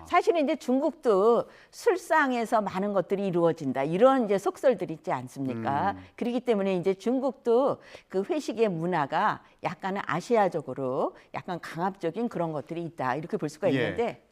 사실은 이제 중국도 술상에서 많은 것들이 이루어진다 이런 이제 속설들이 있지 않습니까? 그렇기 때문에 이제 중국도 그 회식의 문화가 약간은 아시아적으로 약간 강압적인 그런 것들이 있다 이렇게 볼 수가 있는데 예.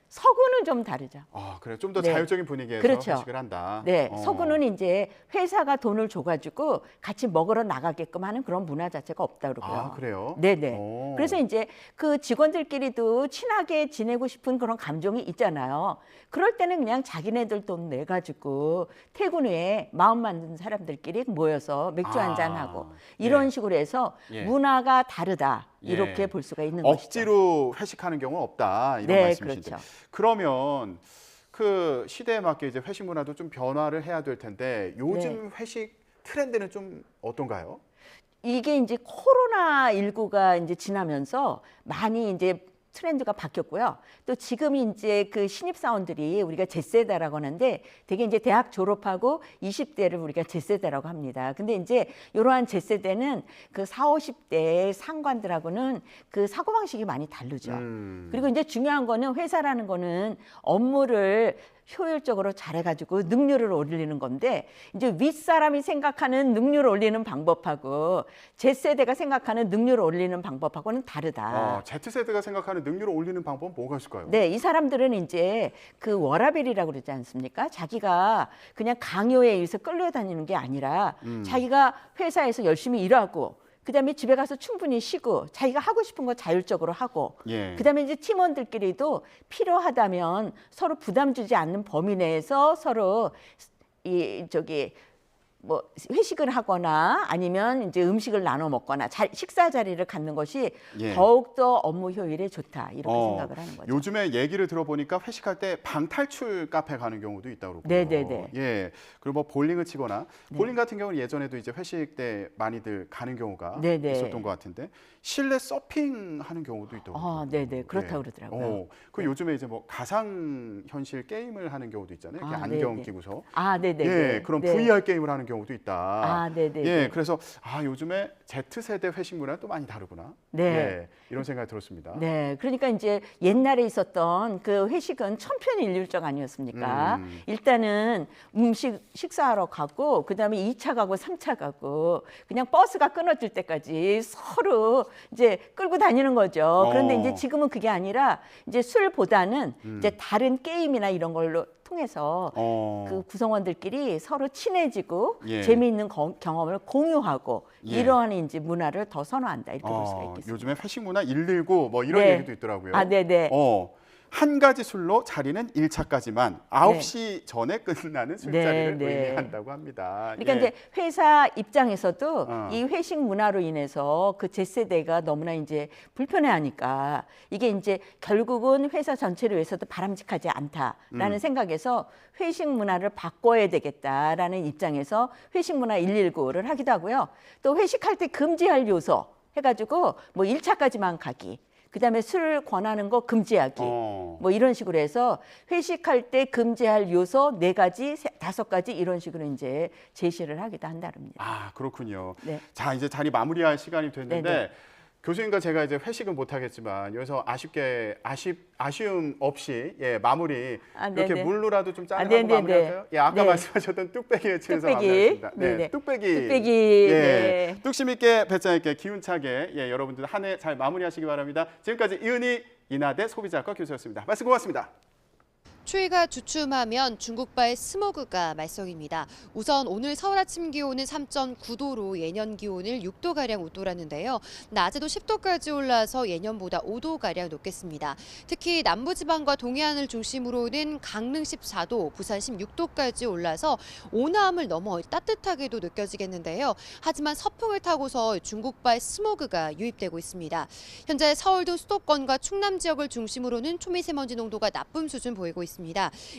서구는 좀 다르죠. 아, 그래 좀 더 네. 자율적인 분위기에서 그렇죠. 회식을 한다. 네, 서구는 이제 회사가 돈을 줘가지고 같이 먹으러 나가게끔 하는 그런 문화 자체가 없다 그러고요. 아, 그래요? 네네. 그래서 이제 그 직원들끼리도 친하게 지내고 싶은 그런 감정이 있잖아요. 그럴 때는 그냥 자기네들 돈 내가지고 퇴근 후에 마음 맞는 사람들끼리 모여서 맥주 한잔 하고 이런 식으로 해서 예. 문화가 다르다. 이렇게 예. 볼 수가 있는 것이죠. 억지로 회식하는 경우는 없다 이런 네, 말씀이신데 그렇죠. 그러면 그 시대에 맞게 이제 회식 문화도 좀 변화를 해야 될 텐데 요즘 회식 트렌드는 좀 어떤가요? 이게 이제 코로나19가 이제 지나면서 많이 이제 트렌드가 바뀌었고요. 또 지금 이제 그 신입사원들이 우리가 Z세대라고 하는데 되게 이제 대학 졸업하고 20대를 우리가 Z세대라고 합니다. 근데 이제 이러한 Z세대는 그 40, 50대 상관들하고는 그 사고방식이 많이 다르죠. 그리고 이제 중요한 거는 회사라는 거는 업무를 효율적으로 잘해가지고 능률을 올리는 건데 이제 윗사람이 생각하는 능률을 올리는 방법하고 Z세대가 생각하는 능률을 올리는 방법하고는 다르다. Z세대가 생각하는 능률을 올리는 방법은 뭐가 있을까요? 네, 이 사람들은 이제 그 워라밸이라고 그러지 않습니까? 자기가 그냥 강요에 의해서 끌려다니는 게 아니라 자기가 회사에서 열심히 일하고 그다음에 집에 가서 충분히 쉬고 자기가 하고 싶은 거 자율적으로 하고 예. 그다음에 이제 팀원들끼리도 필요하다면 서로 부담 주지 않는 범위 내에서 서로 뭐 회식을 하거나 아니면 이제 음식을 나눠 먹거나 식사 자리를 갖는 것이 예. 더욱더 업무 효율에 좋다 이렇게 생각을 하는 거죠. 요즘에 얘기를 들어보니까 회식할 때 방탈출 카페 가는 경우도 있다고 그러고요. 네네네. 예. 그리고 뭐 볼링을 치거나 볼링 같은 경우는 예전에도 이제 회식 때 많이들 가는 경우가 네네. 있었던 것 같은데 실내 서핑 하는 경우도 있다고. 아, 네네. 그렇다고 그러더라고요. 그 요즘에 이제 뭐 가상 현실 게임을 하는 경우도 있잖아요. 이렇게 안경 네네. 끼고서. 아, 네네. 예, 그런 네. VR 게임을 하는 경우도 있다. 아, 네네. 예, 그래서 요즘에 Z세대 회식 문화는 또 많이 다르구나. 네. 예, 이런 생각이 들었습니다. 네, 그러니까 이제 옛날에 있었던 그 회식은 천편일률적 아니었습니까? 일단은 식사하러 가고 그다음에 2차 가고 3차 가고 그냥 버스가 끊어질 때까지 서로 이제 끌고 다니는 거죠. 그런데 이제 지금은 그게 아니라 이제 술보다는 이제 다른 게임이나 이런 걸로 통해서 그 구성원들끼리 서로 친해지고 예. 재미있는 경험을 공유하고 예. 이러한 이제 문화를 더 선호한다 이렇게 볼 수가 있겠습니다. 요즘에 회식 문화 119 뭐 이런 네. 얘기도 있더라고요. 아, 네네. 한 가지 술로 자리는 1차까지만 9시 전에 끝나는 술자리를 네. 의미한다고 합니다. 그러니까 예. 이제 회사 입장에서도 이 회식 문화로 인해서 그 Z세대가 너무나 이제 불편해하니까 이게 이제 결국은 회사 전체를 위해서도 바람직하지 않다라는 생각에서 회식 문화를 바꿔야 되겠다라는 입장에서 회식 문화 119를 하기도 하고요. 또 회식할 때 금지할 요소 해가지고 뭐 1차까지만 가기. 그다음에 술 권하는 거 금지하기. 뭐 이런 식으로 해서 회식할 때 금지할 요소 4가지, 5가지 이런 식으로 이제 제시를 하기도 한다릅니다. 아, 그렇군요. 네. 자, 이제 자리 마무리할 시간이 됐는데 네네. 교수님과 제가 이제 회식은 못 하겠지만 여기서 아쉬움 없이 마무리 이렇게 네네. 물로라도 좀 짠하고 네네네. 마무리할까요? 예, 아까 네. 말씀하셨던 뚝배기에 치면서 뚝배기. 마무리하겠습니다. 네, 네네. 뚝배기. 뚝배기. 예, 네. 뚝심 있게 배짱 있게 기운차게 여러분들 한 해 잘 마무리하시기 바랍니다. 지금까지 이은희 인하대 소비자학과 교수였습니다. 말씀 고맙습니다. 추위가 주춤하면 중국발 스모그가 말썽입니다. 우선 오늘 서울 아침 기온은 3.9도로 예년 기온을 6도가량 웃돌았는데요. 낮에도 10도까지 올라서 예년보다 5도가량 높겠습니다. 특히 남부지방과 동해안을 중심으로는 강릉 14도, 부산 16도까지 올라서 온화함을 넘어 따뜻하게도 느껴지겠는데요. 하지만 서풍을 타고서 중국발 스모그가 유입되고 있습니다. 현재 서울 등 수도권과 충남 지역을 중심으로는 초미세먼지 농도가 나쁨 수준 보이고 있습니다.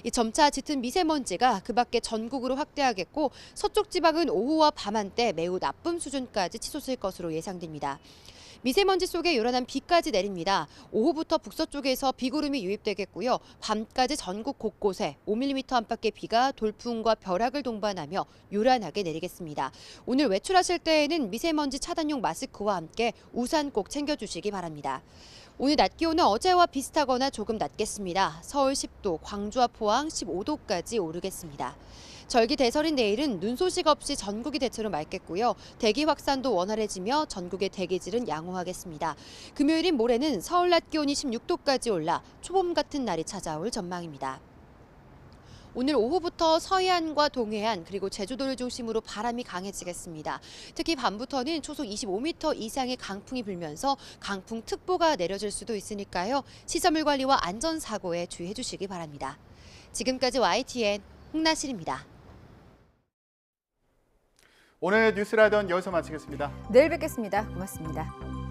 이 점차 짙은 미세먼지가 그 밖에 전국으로 확대하겠고 서쪽 지방은 오후와 밤 한때 매우 나쁨 수준까지 치솟을 것으로 예상됩니다. 미세먼지 속에 요란한 비까지 내립니다. 오후부터 북서쪽에서 비구름이 유입되겠고요. 밤까지 전국 곳곳에 5mm 안팎의 비가 돌풍과 벼락을 동반하며 요란하게 내리겠습니다. 오늘 외출하실 때에는 미세먼지 차단용 마스크와 함께 우산 꼭 챙겨주시기 바랍니다. 오늘 낮 기온은 어제와 비슷하거나 조금 낮겠습니다. 서울 10도, 광주와 포항 15도까지 오르겠습니다. 절기 대설인 내일은 눈 소식 없이 전국이 대체로 맑겠고요. 대기 확산도 원활해지며 전국의 대기질은 양호하겠습니다. 금요일인 모레는 서울 낮 기온이 16도까지 올라 초봄 같은 날이 찾아올 전망입니다. 오늘 오후부터 서해안과 동해안 그리고 제주도를 중심으로 바람이 강해지겠습니다. 특히 밤부터는 초속 25m 이상의 강풍이 불면서 강풍특보가 내려질 수도 있으니까요. 시설물 관리와 안전사고에 주의해 주시기 바랍니다. 지금까지 YTN 홍나실입니다. 오늘 뉴스라던 여기서 마치겠습니다. 내일 뵙겠습니다. 고맙습니다.